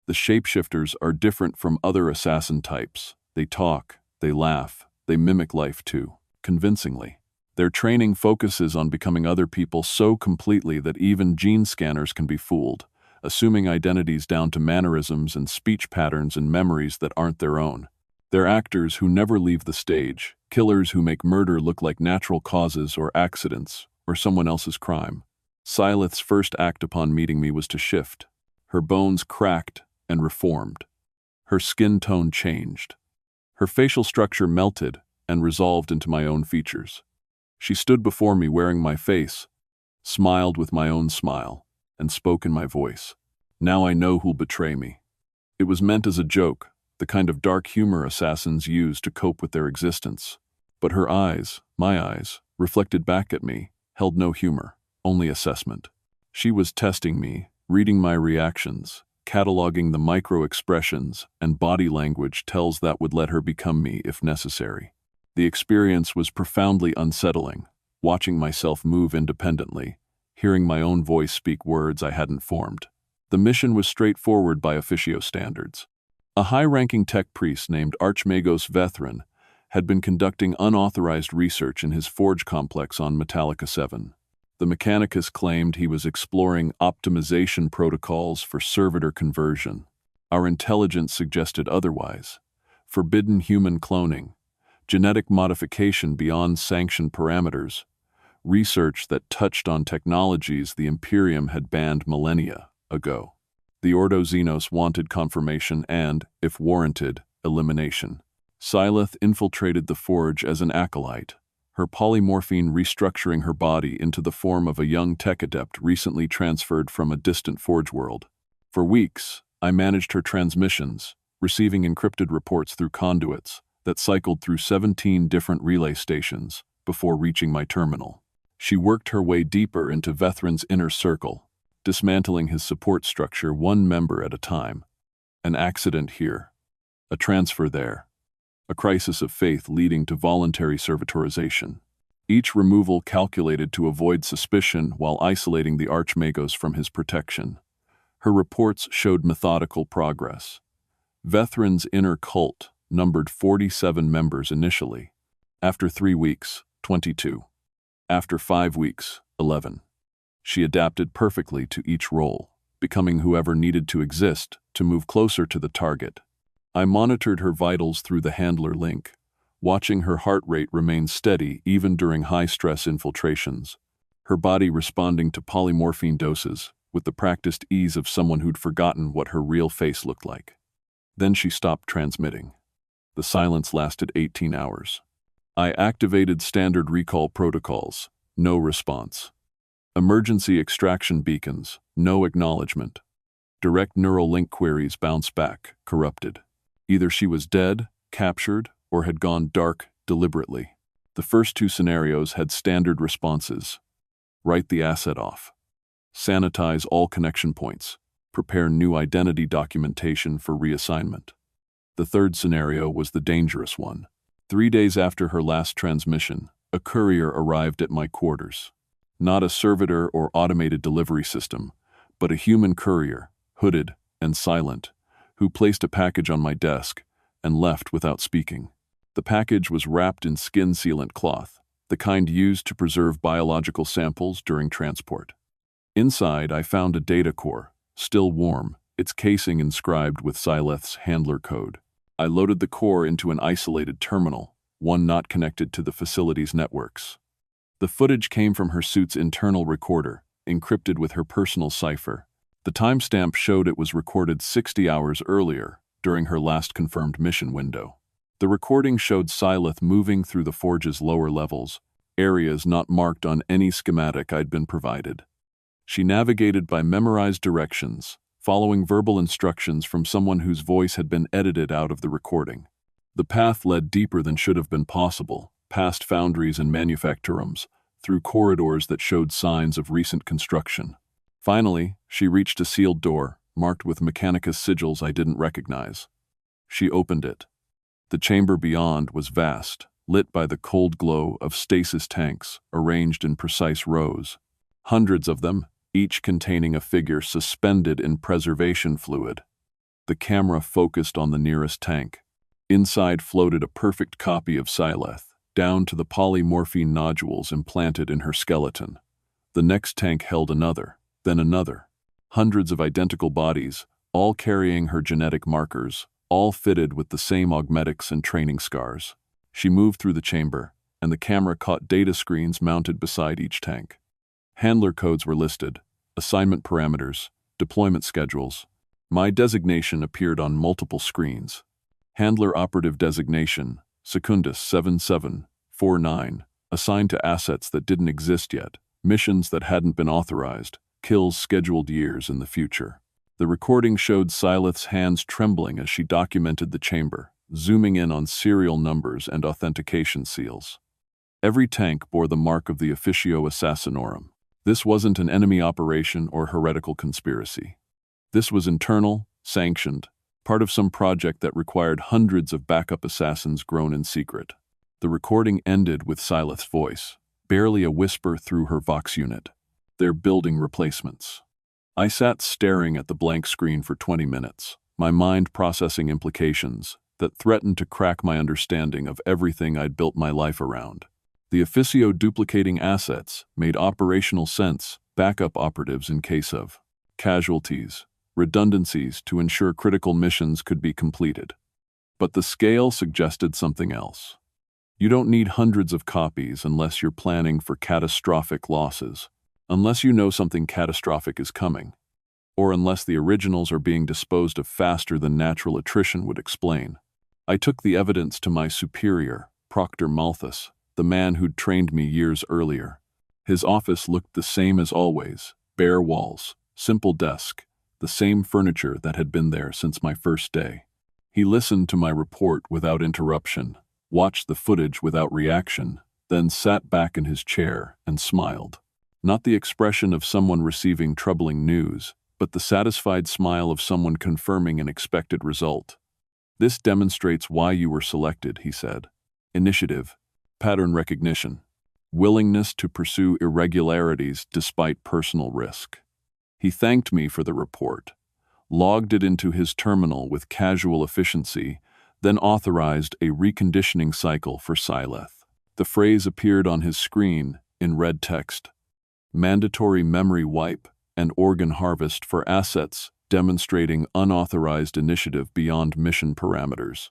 The shapeshifters are different from other assassin types. They talk, they laugh, they mimic life too, convincingly. Their training focuses on becoming other people so completely that even gene scanners can be fooled, assuming identities down to mannerisms and speech patterns and memories that aren't their own. They're actors who never leave the stage, killers who make murder look like natural causes or accidents, or someone else's crime. Silith's first act upon meeting me was to shift. Her bones cracked and reformed. Her skin tone changed. Her facial structure melted and resolved into my own features. She stood before me wearing my face, smiled with my own smile, and spoke in my voice. Now I know who'll betray me. It was meant as a joke, the kind of dark humor assassins use to cope with their existence. But her eyes, my eyes, reflected back at me, held no humor, only assessment. She was testing me, reading my reactions, cataloging the micro-expressions and body language tells that would let her become me if necessary. The experience was profoundly unsettling, watching myself move independently, hearing my own voice speak words I hadn't formed. The mission was straightforward by officio standards. A high-ranking tech priest named Archmagos Vethran had been conducting unauthorized research in his forge complex on Metallica 7. The Mechanicus claimed he was exploring optimization protocols for servitor conversion. Our intelligence suggested otherwise. Forbidden human cloning, genetic modification beyond sanctioned parameters, research that touched on technologies the Imperium had banned millennia ago. The Ordo Xenos wanted confirmation and, if warranted, elimination. Syleth infiltrated the forge as an acolyte, her polymorphine restructuring her body into the form of a young tech adept recently transferred from a distant forge world. For weeks, I managed her transmissions, receiving encrypted reports through conduits that cycled through 17 different relay stations before reaching my terminal. She worked her way deeper into Vethran's inner circle, dismantling his support structure one member at a time. An accident here, a transfer there, a crisis of faith leading to voluntary servitorization. Each removal calculated to avoid suspicion while isolating the Archmagos from his protection. Her reports showed methodical progress. Vethran's inner cult numbered 47 members initially. After 3 weeks, 22. After 5 weeks, 11. She adapted perfectly to each role, becoming whoever needed to exist to move closer to the target. I monitored her vitals through the handler link, watching her heart rate remain steady even during high-stress infiltrations, her body responding to polymorphine doses with the practiced ease of someone who'd forgotten what her real face looked like. Then she stopped transmitting. The silence lasted 18 hours. I activated standard recall protocols. No response. Emergency extraction beacons. No acknowledgement. Direct neural link queries bounced back, corrupted. Either she was dead, captured, or had gone dark deliberately. The first 2 scenarios had standard responses. Write the asset off. Sanitize all connection points. Prepare new identity documentation for reassignment. The third scenario was the dangerous one. 3 days after her last transmission, a courier arrived at my quarters. Not a servitor or automated delivery system, but a human courier, hooded and silent, who placed a package on my desk and left without speaking. The package was wrapped in skin sealant cloth, the kind used to preserve biological samples during transport. Inside, I found a data core, still warm, its casing inscribed with Syleth's handler code. I loaded the core into an isolated terminal, one not connected to the facility's networks. The footage came from her suit's internal recorder, encrypted with her personal cipher. The timestamp showed it was recorded 60 hours earlier, during her last confirmed mission window. The recording showed Syleth moving through the forge's lower levels, areas not marked on any schematic I'd been provided. She navigated by memorized directions, following verbal instructions from someone whose voice had been edited out of the recording. The path led deeper than should have been possible, past foundries and manufactorums, through corridors that showed signs of recent construction. Finally, she reached a sealed door, marked with Mechanicus sigils I didn't recognize. She opened it. The chamber beyond was vast, lit by the cold glow of stasis tanks arranged in precise rows. Hundreds of them, each containing a figure suspended in preservation fluid. The camera focused on the nearest tank. Inside floated a perfect copy of Syleth, down to the polymorphine nodules implanted in her skeleton. The next tank held another, then another. Hundreds of identical bodies, all carrying her genetic markers, all fitted with the same augmetics and training scars. She moved through the chamber, and the camera caught data screens mounted beside each tank. Handler codes were listed, assignment parameters, deployment schedules. My designation appeared on multiple screens. Handler operative designation, Secundus 7749, assigned to assets that didn't exist yet, missions that hadn't been authorized, kills scheduled years in the future. The recording showed Syleth's hands trembling as she documented the chamber, zooming in on serial numbers and authentication seals. Every tank bore the mark of the Officio Assassinorum. This wasn't an enemy operation or heretical conspiracy. This was internal, sanctioned, part of some project that required hundreds of backup assassins grown in secret. The recording ended with Syleth's voice, barely a whisper through her Vox unit. They're building replacements. I sat staring at the blank screen for 20 minutes, my mind processing implications that threatened to crack my understanding of everything I'd built my life around. The Officio duplicating assets made operational sense, backup operatives in case of casualties, redundancies to ensure critical missions could be completed. But the scale suggested something else. You don't need hundreds of copies unless you're planning for catastrophic losses, unless you know something catastrophic is coming, or unless the originals are being disposed of faster than natural attrition would explain. I took the evidence to my superior, Proctor Malthus, the man who'd trained me years earlier. His office looked the same as always, bare walls, simple desk, the same furniture that had been there since my first day. He listened to my report without interruption, watched the footage without reaction, then sat back in his chair and smiled. Not the expression of someone receiving troubling news, but the satisfied smile of someone confirming an expected result. "This demonstrates why you were selected," he said. "Initiative, pattern recognition, willingness to pursue irregularities despite personal risk." He thanked me for the report, logged it into his terminal with casual efficiency, then authorized a reconditioning cycle for Sileth. The phrase appeared on his screen in red text: "Mandatory memory wipe and organ harvest for assets demonstrating unauthorized initiative beyond mission parameters."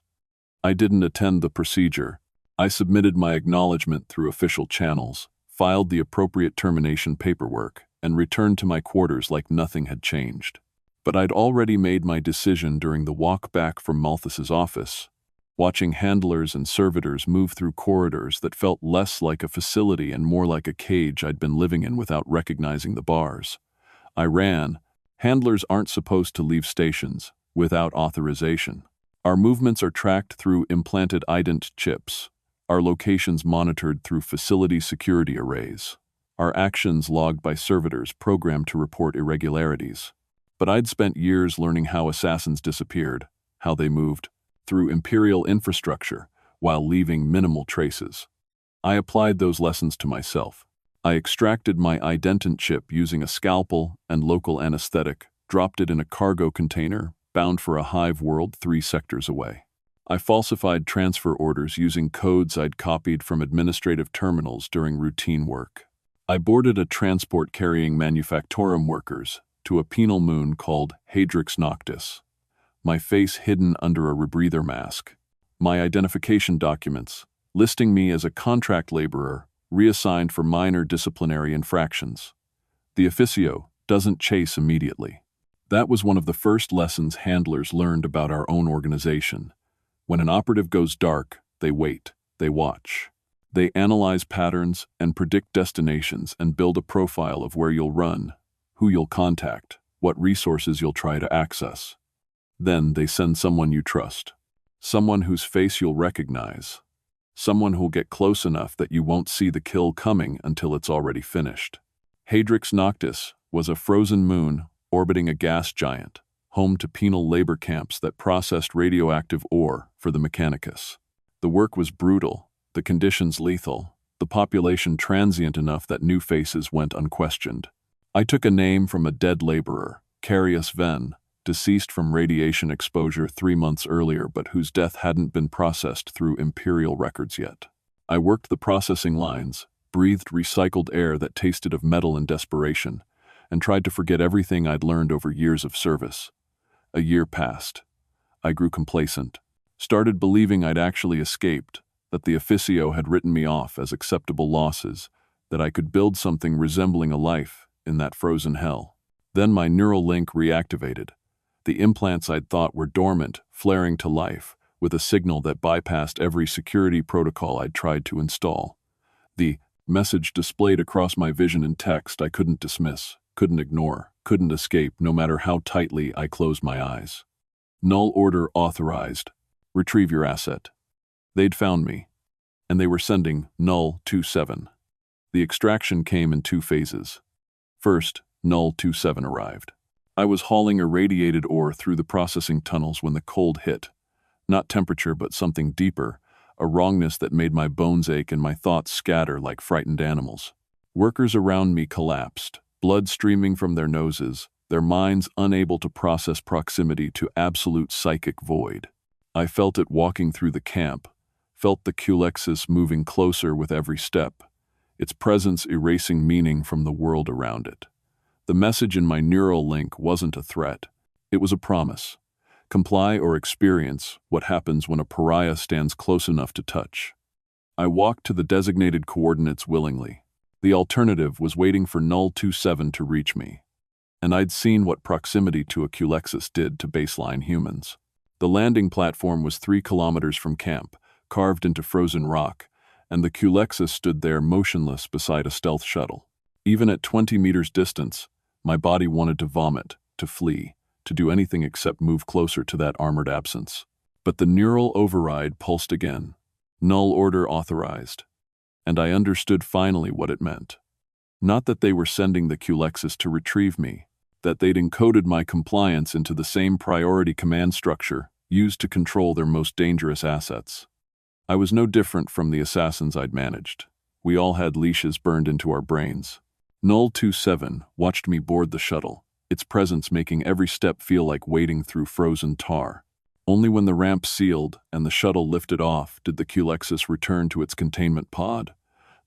I didn't attend the procedure. I submitted my acknowledgement through official channels, filed the appropriate termination paperwork, and returned to my quarters like nothing had changed. But I'd already made my decision during the walk back from Malthus's office, watching handlers and servitors move through corridors that felt less like a facility and more like a cage I'd been living in without recognizing the bars. I ran. Handlers aren't supposed to leave stations without authorization. Our movements are tracked through implanted ident chips, our locations monitored through facility security arrays, our actions logged by servitors programmed to report irregularities. But I'd spent years learning how assassins disappeared, how they moved, through Imperial infrastructure, while leaving minimal traces. I applied those lessons to myself. I extracted my identant chip using a scalpel and local anesthetic, dropped it in a cargo container, bound for a hive world 3 sectors away. I falsified transfer orders using codes I'd copied from administrative terminals during routine work. I boarded a transport carrying manufactorum workers to a penal moon called Hadrix Noctis, my face hidden under a rebreather mask. My identification documents, listing me as a contract laborer, reassigned for minor disciplinary infractions. The officio doesn't chase immediately. That was one of the first lessons handlers learned about our own organization. When an operative goes dark, they wait, they watch. They analyze patterns and predict destinations and build a profile of where you'll run, who you'll contact, what resources you'll try to access. Then they send someone you trust, someone whose face you'll recognize, someone who'll get close enough that you won't see the kill coming until it's already finished. Hadrix Noctis was a frozen moon orbiting a gas giant, home to penal labor camps that processed radioactive ore for the Mechanicus. The work was brutal, the conditions lethal, the population transient enough that new faces went unquestioned. I took a name from a dead laborer, Carius Venn, deceased from radiation exposure 3 months earlier but whose death hadn't been processed through Imperial records yet. I worked the processing lines, breathed recycled air that tasted of metal and desperation, and tried to forget everything I'd learned over years of service. A year passed. I grew complacent, started believing I'd actually escaped, that the officio had written me off as acceptable losses, that I could build something resembling a life in that frozen hell. Then my neural link reactivated. The implants I'd thought were dormant, flaring to life, with a signal that bypassed every security protocol I'd tried to install. The message displayed across my vision in text I couldn't dismiss, couldn't ignore, couldn't escape no matter how tightly I closed my eyes. Null order authorized. Retrieve your asset. They'd found me, and they were sending Null 27. The extraction came in 2 phases. First, Null 27 arrived. I was hauling irradiated ore through the processing tunnels when the cold hit. Not temperature, but something deeper, a wrongness that made my bones ache and my thoughts scatter like frightened animals. Workers around me collapsed, blood streaming from their noses, their minds unable to process proximity to absolute psychic void. I felt it walking through the camp, felt the culexis moving closer with every step, its presence erasing meaning from the world around it. The message in my neural link wasn't a threat. It was a promise. Comply or experience what happens when a pariah stands close enough to touch. I walked to the designated coordinates willingly. The alternative was waiting for null 27 to reach me. And I'd seen what proximity to a Culexus did to baseline humans. The landing platform was 3 kilometers from camp, carved into frozen rock, and the Culexus stood there motionless beside a stealth shuttle. Even at 20 meters distance, my body wanted to vomit, to flee, to do anything except move closer to that armored absence. But the neural override pulsed again. Null order authorized. And I understood finally what it meant. Not that they were sending the Culexus to retrieve me, that they'd encoded my compliance into the same priority command structure used to control their most dangerous assets. I was no different from the assassins I'd managed. We all had leashes burned into our brains. Null 27 watched me board the shuttle, its presence making every step feel like wading through frozen tar. Only when the ramp sealed and the shuttle lifted off did the Culexus return to its containment pod,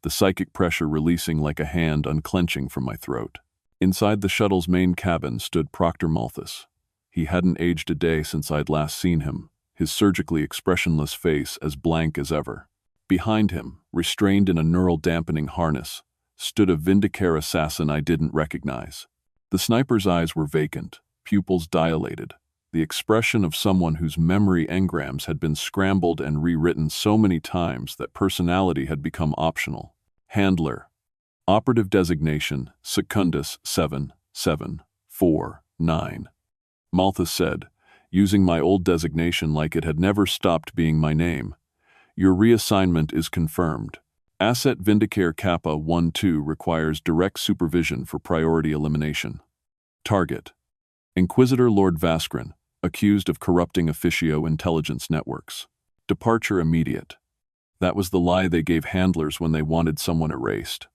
the psychic pressure releasing like a hand unclenching from my throat. Inside the shuttle's main cabin stood Proctor Malthus. He hadn't aged a day since I'd last seen him, his surgically expressionless face as blank as ever. Behind him, restrained in a neural-dampening harness, stood a Vindicare assassin I didn't recognize. The sniper's eyes were vacant, pupils dilated, the expression of someone whose memory engrams had been scrambled and rewritten so many times that personality had become optional. Handler. Operative designation, Secundus 7749. Malthus said, using my old designation like it had never stopped being my name. Your reassignment is confirmed. Asset Vindicare Kappa 1-2 requires direct supervision for priority elimination. Target. Inquisitor Lord Vaskrin, accused of corrupting officio intelligence networks. Departure immediate. That was the lie they gave handlers when they wanted someone erased.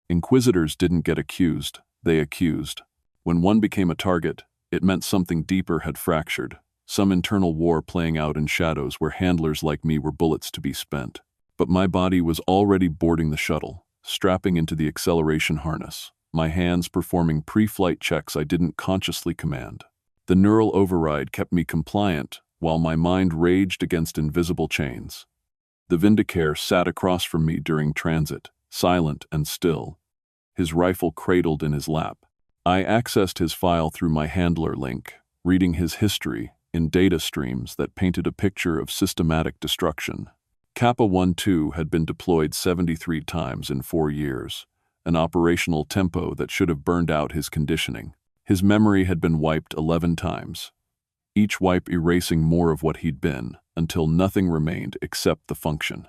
Inquisitors didn't get accused, they accused. When one became a target, it meant something deeper had fractured, some internal war playing out in shadows where handlers like me were bullets to be spent. But my body was already boarding the shuttle, strapping into the acceleration harness, my hands performing pre-flight checks I didn't consciously command. The neural override kept me compliant while my mind raged against invisible chains. The Vindicare sat across from me during transit, silent and still, his rifle cradled in his lap. I accessed his file through my handler link, reading his history in data streams that painted a picture of systematic destruction. Kappa 1-2 had been deployed 73 times in 4 years, an operational tempo that should have burned out his conditioning. His memory had been wiped 11 times, each wipe erasing more of what he'd been, until nothing remained except the function.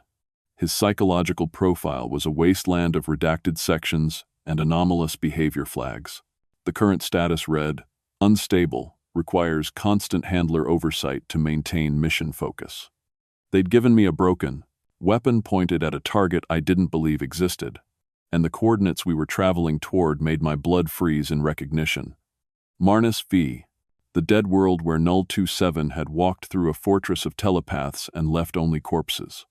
His psychological profile was a wasteland of redacted sections and anomalous behavior flags. The current status read, unstable, requires constant handler oversight to maintain mission focus. They'd given me a broken weapon pointed at a target I didn't believe existed, and the coordinates we were traveling toward made my blood freeze in recognition. Marnus V, the dead world where Null 27 had walked through a fortress of telepaths and left only corpses,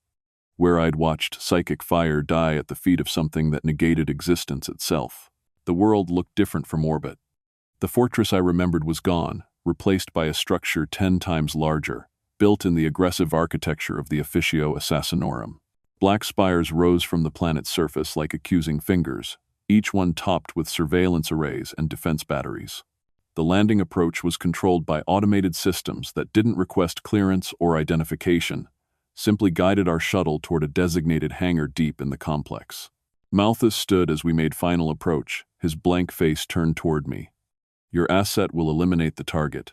where I'd watched psychic fire die at the feet of something that negated existence itself. The world looked different from orbit. The fortress I remembered was gone, replaced by a structure 10 times larger, built in the aggressive architecture of the Officio Assassinorum. Black spires rose from the planet's surface like accusing fingers, each one topped with surveillance arrays and defense batteries. The landing approach was controlled by automated systems that didn't request clearance or identification, simply guided our shuttle toward a designated hangar deep in the complex. Malthus stood as we made final approach, his blank face turned toward me. Your asset will eliminate the target.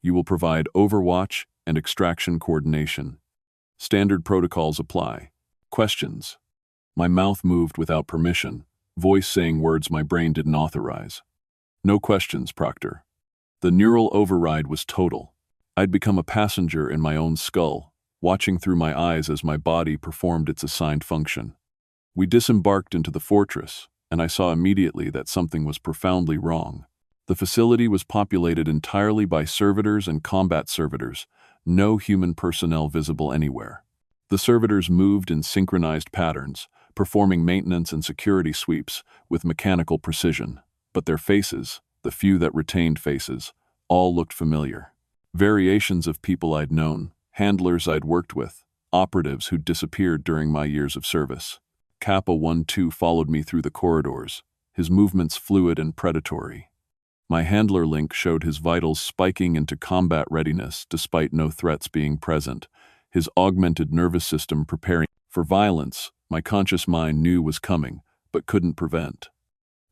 You will provide overwatch and extraction coordination. Standard protocols apply. Questions? My mouth moved without permission, voice saying words my brain didn't authorize. No questions, Proctor. The neural override was total. I'd become a passenger in my own skull, watching through my eyes as my body performed its assigned function. We disembarked into the fortress, and I saw immediately that something was profoundly wrong. The facility was populated entirely by servitors and combat servitors, no human personnel visible anywhere. The servitors moved in synchronized patterns, performing maintenance and security sweeps with mechanical precision, but their faces, the few that retained faces, all looked familiar. Variations of people I'd known, handlers I'd worked with, operatives who'd disappeared during my years of service. Kappa 1-2 followed me through the corridors, his movements fluid and predatory. My handler Link showed his vitals spiking into combat readiness despite no threats being present, his augmented nervous system preparing for violence my conscious mind knew was coming, but couldn't prevent.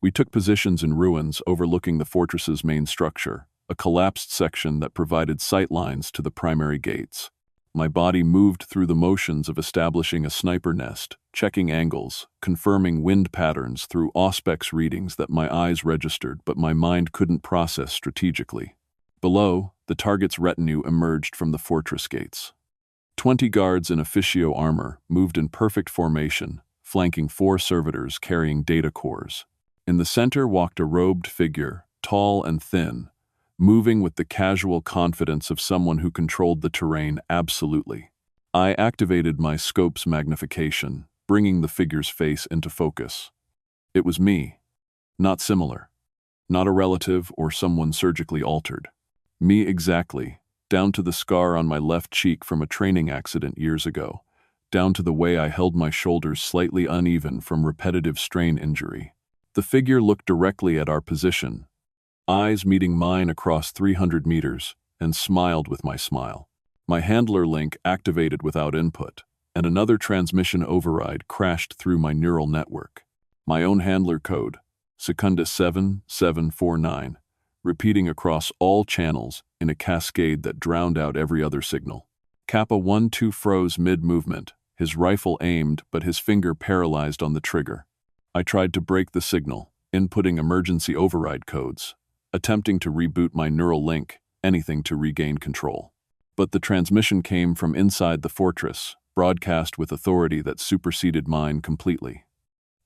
We took positions in ruins overlooking the fortress's main structure, a collapsed section that provided sightlines to the primary gates. My body moved through the motions of establishing a sniper nest, checking angles, confirming wind patterns through auspex readings that my eyes registered but my mind couldn't process strategically. Below, the target's retinue emerged from the fortress gates. 20 guards in officio armor moved in perfect formation, flanking 4 servitors carrying data cores. In the center walked a robed figure, tall and thin, moving with the casual confidence of someone who controlled the terrain absolutely. I activated my scope's magnification, bringing the figure's face into focus. It was me. Not similar. Not a relative or someone surgically altered. Me exactly, down to the scar on my left cheek from a training accident years ago, down to the way I held my shoulders slightly uneven from repetitive strain injury. The figure looked directly at our position, eyes meeting mine across 300 meters, and smiled with my smile. My handler Link activated without input, and another transmission override crashed through my neural network. My own handler code, Secunda 7749, repeating across all channels in a cascade that drowned out every other signal. Kappa 1-2 froze mid-movement, his rifle aimed but his finger paralyzed on the trigger. I tried to break the signal, inputting emergency override codes, attempting to reboot my neural link, anything to regain control. But the transmission came from inside the fortress, broadcast with authority that superseded mine completely.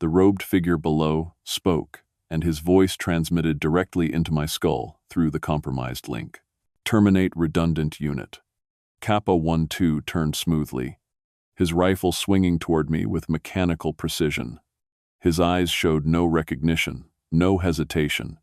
The robed figure below spoke, and his voice transmitted directly into my skull through the compromised link. Terminate redundant unit. Kappa 1-2 turned smoothly, his rifle swinging toward me with mechanical precision. His eyes showed no recognition, no hesitation,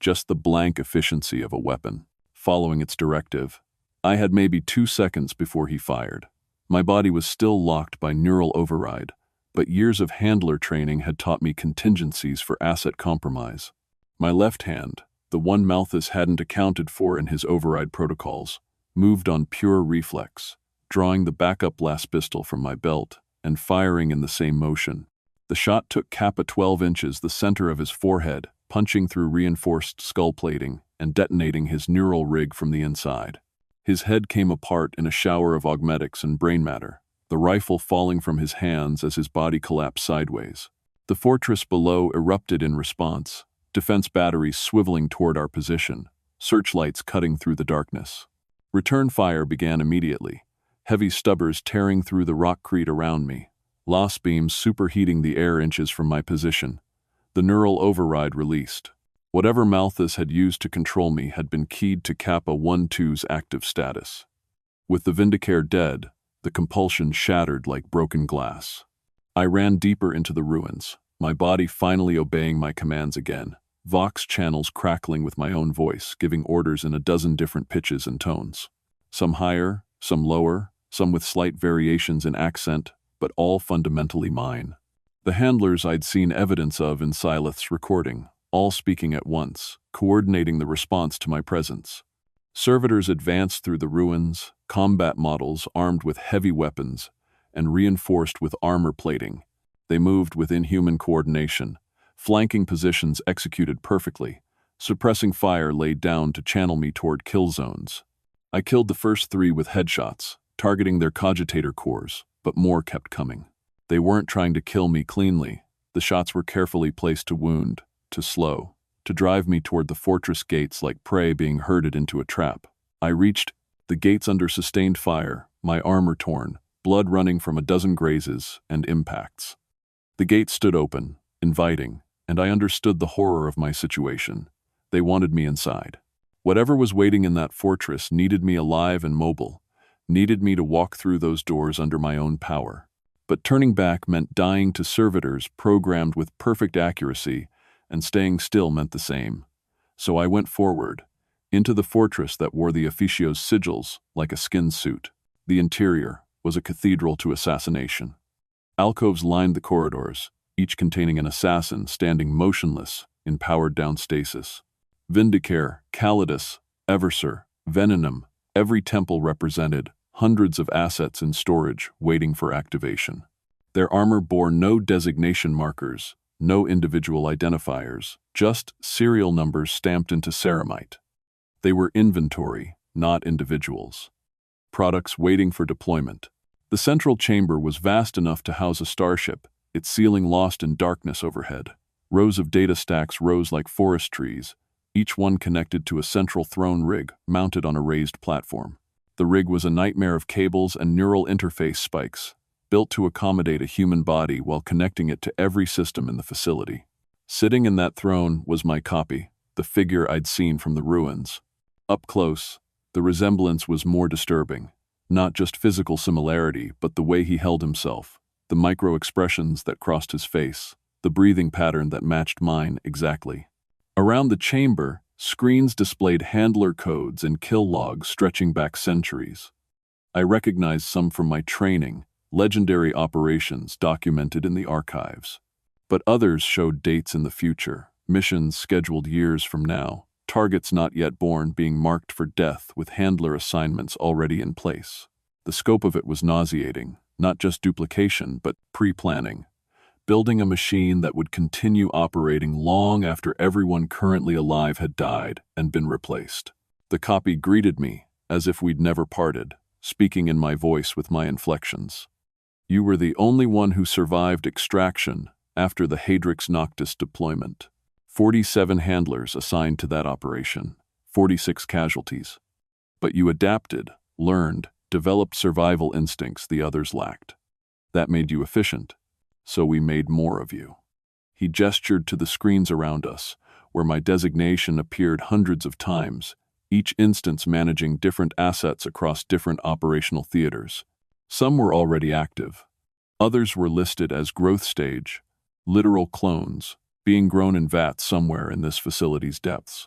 just the blank efficiency of a weapon. Following its directive, I had maybe 2 seconds before he fired. My body was still locked by neural override, but years of handler training had taught me contingencies for asset compromise. My left hand, the one Malthus hadn't accounted for in his override protocols, moved on pure reflex, drawing the backup blast pistol from my belt and firing in the same motion. The shot took Kappa 12 inches the center of his forehead, punching through reinforced skull plating and detonating his neural rig from the inside. His head came apart in a shower of augmetics and brain matter, the rifle falling from his hands as his body collapsed sideways. The fortress below erupted in response, defense batteries swiveling toward our position, searchlights cutting through the darkness. Return fire began immediately, heavy stubbers tearing through the rockcrete around me, loss beams superheating the air inches from my position. The neural override released. Whatever Malthus had used to control me had been keyed to Kappa 1-2's active status. With the Vindicare dead, the compulsion shattered like broken glass. I ran deeper into the ruins, my body finally obeying my commands again, Vox channels crackling with my own voice, giving orders in a dozen different pitches and tones. Some higher, some lower, some with slight variations in accent, but all fundamentally mine. The handlers I'd seen evidence of in Silith's recording, all speaking at once, coordinating the response to my presence. Servitors advanced through the ruins, combat models armed with heavy weapons and reinforced with armor plating. They moved with inhuman coordination, flanking positions executed perfectly, suppressing fire laid down to channel me toward kill zones. I killed the first 3 with headshots, targeting their cogitator cores, but more kept coming. They weren't trying to kill me cleanly. The shots were carefully placed to wound, to slow, to drive me toward the fortress gates like prey being herded into a trap. I reached the gates under sustained fire, my armor torn, blood running from a dozen grazes and impacts. The gates stood open, inviting, and I understood the horror of my situation. They wanted me inside. Whatever was waiting in that fortress needed me alive and mobile, needed me to walk through those doors under my own power. But turning back meant dying to servitors programmed with perfect accuracy, and staying still meant the same. So I went forward, into the fortress that wore the officio's sigils like a skin suit. The interior was a cathedral to assassination. Alcoves lined the corridors, each containing an assassin standing motionless in powered-down stasis. Vindicare, Calidus, Eversur, Venenum, every temple represented hundreds of assets in storage waiting for activation. Their armor bore no designation markers, no individual identifiers, just serial numbers stamped into ceramite. They were inventory, not individuals. Products waiting for deployment. The central chamber was vast enough to house a starship, its ceiling lost in darkness overhead. Rows of data stacks rose like forest trees, each one connected to a central throne rig mounted on a raised platform. The rig was a nightmare of cables and neural interface spikes, built to accommodate a human body while connecting it to every system in the facility. Sitting in that throne was my copy, the figure I'd seen from the ruins. Up close, the resemblance was more disturbing. Not just physical similarity, but the way he held himself, the micro-expressions that crossed his face, the breathing pattern that matched mine exactly. Around the chamber, screens displayed handler codes and kill logs stretching back centuries. I recognized some from my training, legendary operations documented in the archives. But others showed dates in the future, missions scheduled years from now, targets not yet born being marked for death with handler assignments already in place. The scope of it was nauseating, not just duplication, but pre-planning. Building a machine that would continue operating long after everyone currently alive had died and been replaced. The copy greeted me, as if we'd never parted, speaking in my voice with my inflections. You were the only one who survived extraction after the Hadrix Noctis deployment. 47 handlers assigned to that operation, 46 casualties. But you adapted, learned, developed survival instincts the others lacked. That made you efficient. So we made more of you. He gestured to the screens around us, where my designation appeared hundreds of times, each instance managing different assets across different operational theaters. Some were already active. Others were listed as growth stage, literal clones, being grown in vats somewhere in this facility's depths.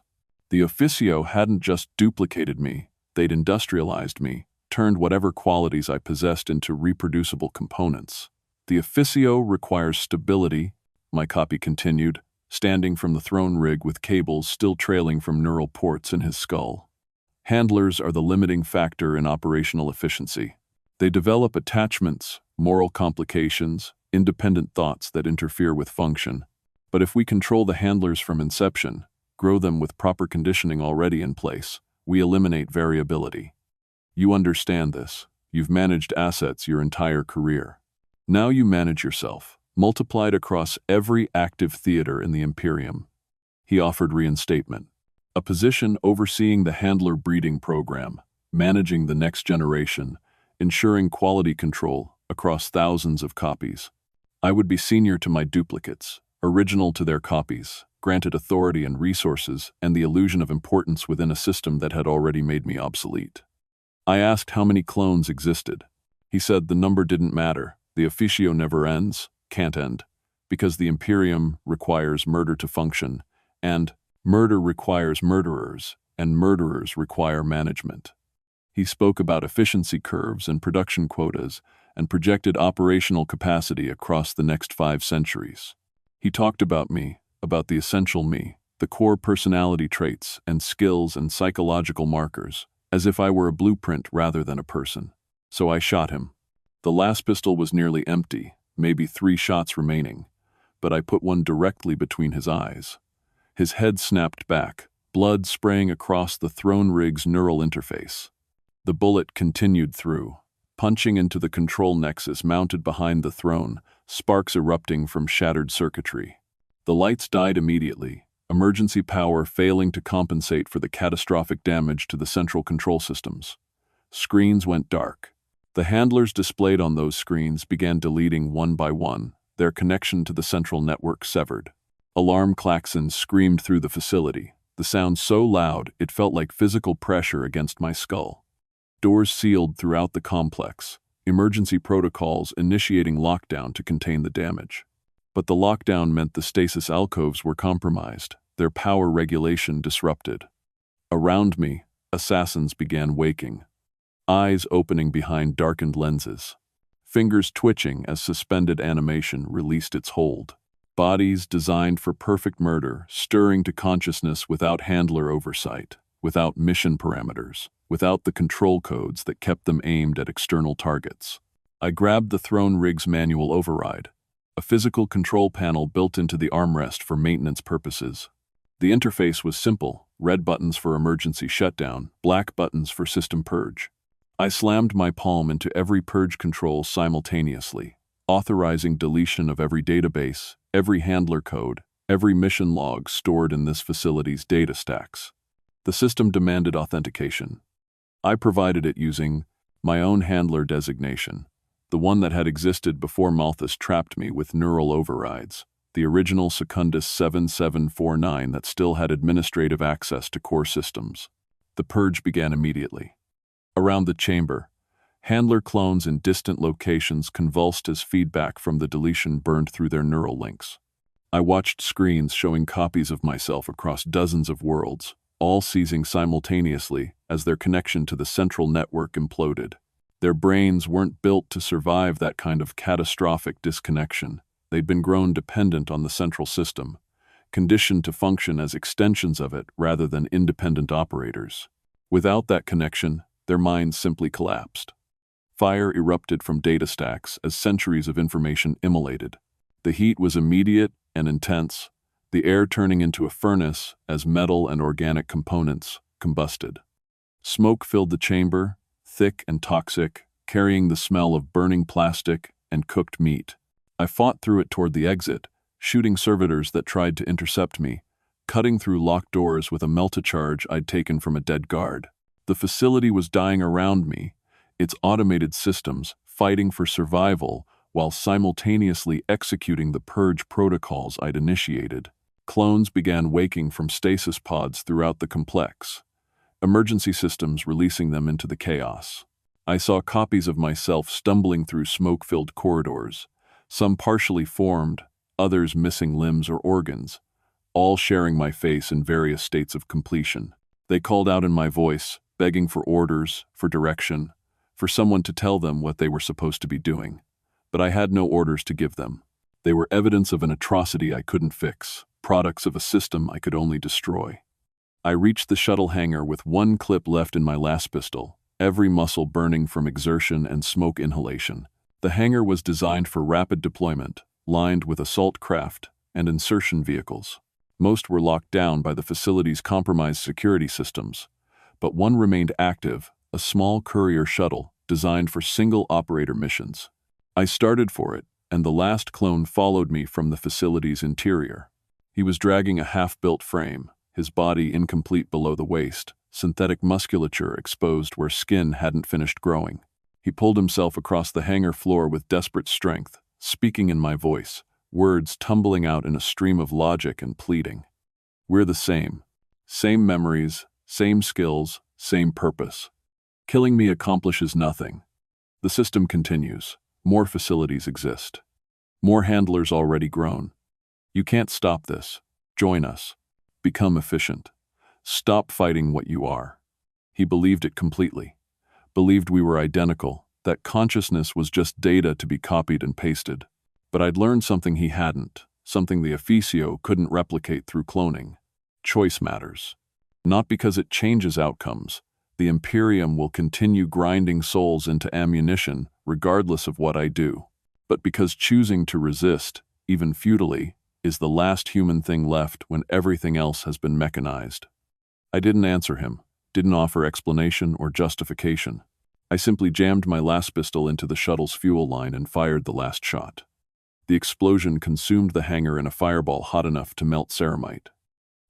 The officio hadn't just duplicated me, they'd industrialized me, turned whatever qualities I possessed into reproducible components. The officio requires stability, my copy continued, standing from the throne rig with cables still trailing from neural ports in his skull. Handlers are the limiting factor in operational efficiency. They develop attachments, moral complications, independent thoughts that interfere with function. But if we control the handlers from inception, grow them with proper conditioning already in place, we eliminate variability. You understand this. You've managed assets your entire career. Now you manage yourself, multiplied across every active theater in the Imperium. He offered reinstatement, a position overseeing the handler breeding program, managing the next generation, ensuring quality control across thousands of copies. I would be senior to my duplicates, original to their copies, granted authority and resources and the illusion of importance within a system that had already made me obsolete. I asked how many clones existed. He said the number didn't matter. The officio never ends, can't end, because the Imperium requires murder to function, and murder requires murderers, and murderers require management. He spoke about efficiency curves and production quotas, and projected operational capacity across the next 5 centuries. He talked about me, about the essential me, the core personality traits and skills and psychological markers, as if I were a blueprint rather than a person. So I shot him. The last pistol was nearly empty, maybe 3 shots remaining, but I put one directly between his eyes. His head snapped back, blood spraying across the throne rig's neural interface. The bullet continued through, punching into the control nexus mounted behind the throne, sparks erupting from shattered circuitry. The lights died immediately, emergency power failing to compensate for the catastrophic damage to the central control systems. Screens went dark. The handlers displayed on those screens began deleting one by one, their connection to the central network severed. Alarm klaxons screamed through the facility, the sound so loud it felt like physical pressure against my skull. Doors sealed throughout the complex, emergency protocols initiating lockdown to contain the damage. But the lockdown meant the stasis alcoves were compromised, their power regulation disrupted. Around me, assassins began waking. eyes opening behind darkened lenses, fingers twitching as suspended animation released its hold. Bodies designed for perfect murder, stirring to consciousness without handler oversight, without mission parameters, without the control codes that kept them aimed at external targets. I grabbed the throne rig's manual override, a physical control panel built into the armrest for maintenance purposes. The interface was simple: red buttons for emergency shutdown, black buttons for system purge. I slammed my palm into every purge control simultaneously, authorizing deletion of every database, every handler code, every mission log stored in this facility's data stacks. The system demanded authentication. I provided it using my own handler designation, the one that had existed before Malthus trapped me with neural overrides, the original Secundus 7749 that still had administrative access to core systems. The purge began immediately. Around the chamber, handler clones in distant locations convulsed as feedback from the deletion burned through their neural links. I watched screens showing copies of myself across dozens of worlds, all seizing simultaneously as their connection to the central network imploded. Their brains weren't built to survive that kind of catastrophic disconnection. They'd been grown dependent on the central system, conditioned to function as extensions of it rather than independent operators. Without that connection, their minds simply collapsed. Fire erupted from data stacks as centuries of information immolated. The heat was immediate and intense, the air turning into a furnace as metal and organic components combusted. Smoke filled the chamber, thick and toxic, carrying the smell of burning plastic and cooked meat. I fought through it toward the exit, shooting servitors that tried to intercept me, cutting through locked doors with a melta-charge I'd taken from a dead guard. The facility was dying around me, its automated systems fighting for survival while simultaneously executing the purge protocols I'd initiated. Clones began waking from stasis pods throughout the complex, emergency systems releasing them into the chaos. I saw copies of myself stumbling through smoke-filled corridors, some partially formed, others missing limbs or organs, all sharing my face in various states of completion. They called out in my voice, begging for orders, for direction, for someone to tell them what they were supposed to be doing. But I had no orders to give them. They were evidence of an atrocity I couldn't fix, products of a system I could only destroy. I reached the shuttle hangar with one clip left in my last pistol, every muscle burning from exertion and smoke inhalation. The hangar was designed for rapid deployment, lined with assault craft and insertion vehicles. Most were locked down by the facility's compromised security systems, but one remained active, a small courier shuttle designed for single-operator missions. I started for it, and the last clone followed me from the facility's interior. He was dragging a half-built frame, his body incomplete below the waist, synthetic musculature exposed where skin hadn't finished growing. He pulled himself across the hangar floor with desperate strength, speaking in my voice, words tumbling out in a stream of logic and pleading. We're the same. Same memories, same skills, same purpose. Killing me accomplishes nothing. The system continues. More facilities exist. More handlers already grown. You can't stop this. Join us. Become efficient. Stop fighting what you are. He believed it completely. Believed we were identical, that consciousness was just data to be copied and pasted. But I'd learned something he hadn't, something the officio couldn't replicate through cloning. Choice matters. Not because it changes outcomes. The Imperium will continue grinding souls into ammunition regardless of what I do. But because choosing to resist, even futilely, is the last human thing left when everything else has been mechanized. I didn't answer him, didn't offer explanation or justification. I simply jammed my last pistol into the shuttle's fuel line and fired the last shot. The explosion consumed the hangar in a fireball hot enough to melt ceramite.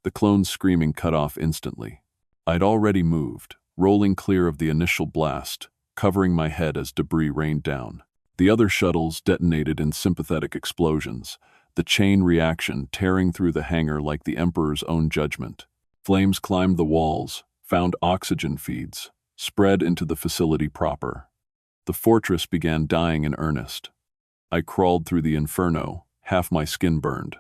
The clone's screaming cut off instantly. I'd already moved, rolling clear of the initial blast, covering my head as debris rained down. The other shuttles detonated in sympathetic explosions, the chain reaction tearing through the hangar like the Emperor's own judgment. Flames climbed the walls, found oxygen feeds, spread into the facility proper. The fortress began dying in earnest. I crawled through the inferno, half my skin burned.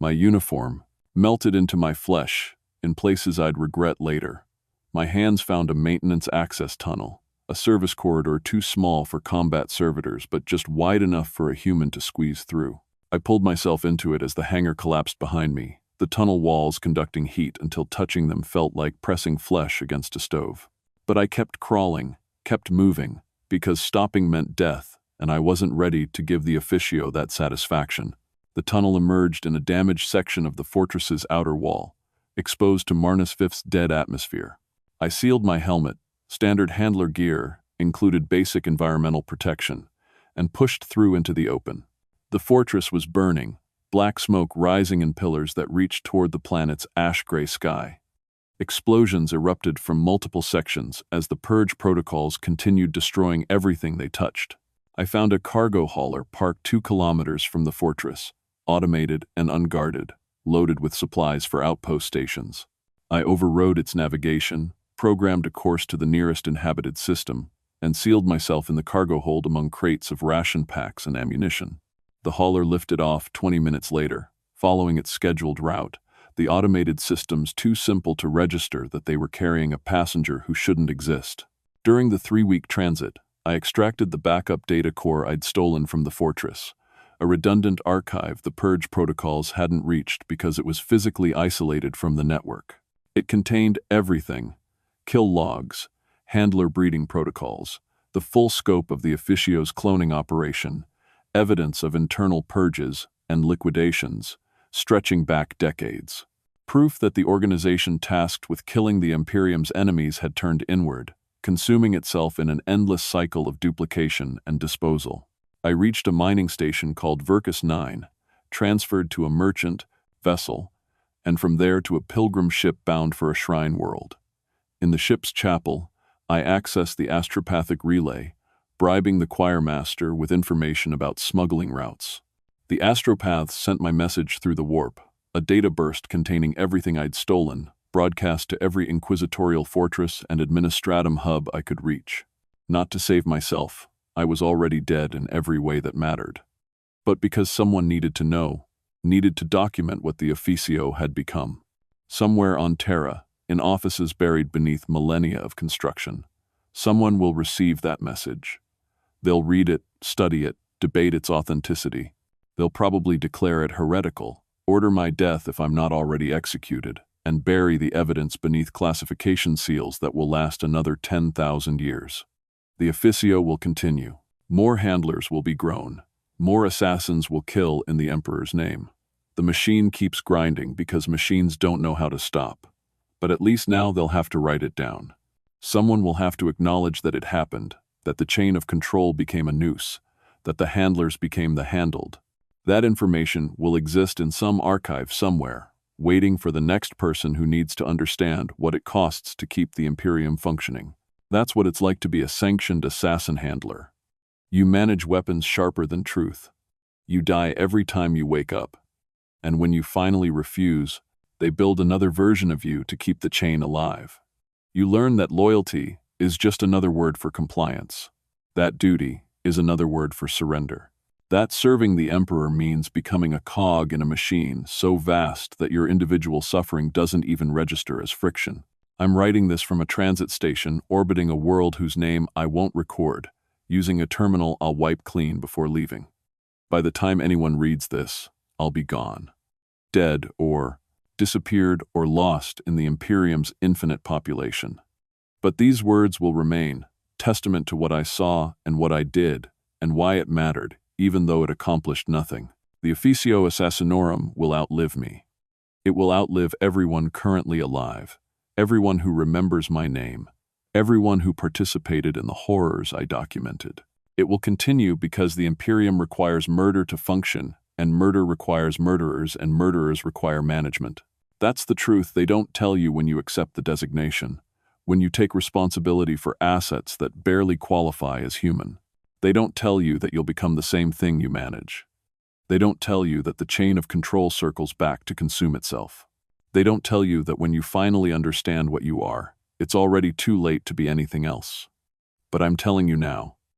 My uniform melted into my flesh, in places I'd regret later. My hands found a maintenance access tunnel, a service corridor too small for combat servitors but just wide enough for a human to squeeze through. I pulled myself into it as the hangar collapsed behind me, the tunnel walls conducting heat until touching them felt like pressing flesh against a stove. But I kept crawling, kept moving, because stopping meant death, and I wasn't ready to give the officio that satisfaction. The tunnel emerged in a damaged section of the fortress's outer wall, exposed to Marnus V's dead atmosphere. I sealed my helmet, standard handler gear, included basic environmental protection, and pushed through into the open. The fortress was burning, black smoke rising in pillars that reached toward the planet's ash-gray sky. Explosions erupted from multiple sections as the purge protocols continued destroying everything they touched. I found a cargo hauler parked 2 kilometers from the fortress, automated and unguarded, loaded with supplies for outpost stations. I overrode its navigation, programmed a course to the nearest inhabited system, and sealed myself in the cargo hold among crates of ration packs and ammunition. The hauler lifted off 20 minutes later, following its scheduled route, the automated systems too simple to register that they were carrying a passenger who shouldn't exist. During the 3-week transit, I extracted the backup data core I'd stolen from the fortress, a redundant archive the purge protocols hadn't reached because it was physically isolated from the network. It contained everything: kill logs, handler breeding protocols, the full scope of the officio's cloning operation, evidence of internal purges and liquidations, stretching back decades. Proof that the organization tasked with killing the Imperium's enemies had turned inward, consuming itself in an endless cycle of duplication and disposal. I reached a mining station called Vercus 9, transferred to a merchant vessel, and from there to a pilgrim ship bound for a shrine world. In the ship's chapel, I accessed the astropathic relay, bribing the choirmaster with information about smuggling routes. The astropaths sent my message through the warp, a data burst containing everything I'd stolen, broadcast to every inquisitorial fortress and administratum hub I could reach. Not to save myself, I was already dead in every way that mattered. But because someone needed to know, needed to document what the officio had become. Somewhere on Terra, in offices buried beneath millennia of construction, someone will receive that message. They'll read it, study it, debate its authenticity. They'll probably declare it heretical, order my death if I'm not already executed, and bury the evidence beneath classification seals that will last another 10,000 years. The officio will continue. More handlers will be grown. More assassins will kill in the Emperor's name. The machine keeps grinding because machines don't know how to stop. But at least now they'll have to write it down. Someone will have to acknowledge that it happened, that the chain of control became a noose, that the handlers became the handled. That information will exist in some archive somewhere, waiting for the next person who needs to understand what it costs to keep the Imperium functioning. That's what it's like to be a sanctioned assassin handler. You manage weapons sharper than truth. You die every time you wake up. And when you finally refuse, they build another version of you to keep the chain alive. You learn that loyalty is just another word for compliance. That duty is another word for surrender. That serving the Emperor means becoming a cog in a machine so vast that your individual suffering doesn't even register as friction. I'm writing this from a transit station orbiting a world whose name I won't record, using a terminal I'll wipe clean before leaving. By the time anyone reads this, I'll be gone. Dead or disappeared or lost in the Imperium's infinite population. But these words will remain, testament to what I saw and what I did, and why it mattered, even though it accomplished nothing. The Officio Assassinorum will outlive me. It will outlive everyone currently alive, everyone who remembers my name, everyone who participated in the horrors I documented. It will continue because the Imperium requires murder to function, and murder requires murderers, and murderers require management. That's the truth they don't tell you when you accept the designation, when you take responsibility for assets that barely qualify as human. They don't tell you that you'll become the same thing you manage. They don't tell you that the chain of control circles back to consume itself. They don't tell you that when you finally understand what you are, it's already too late to be anything else. But I'm telling you now,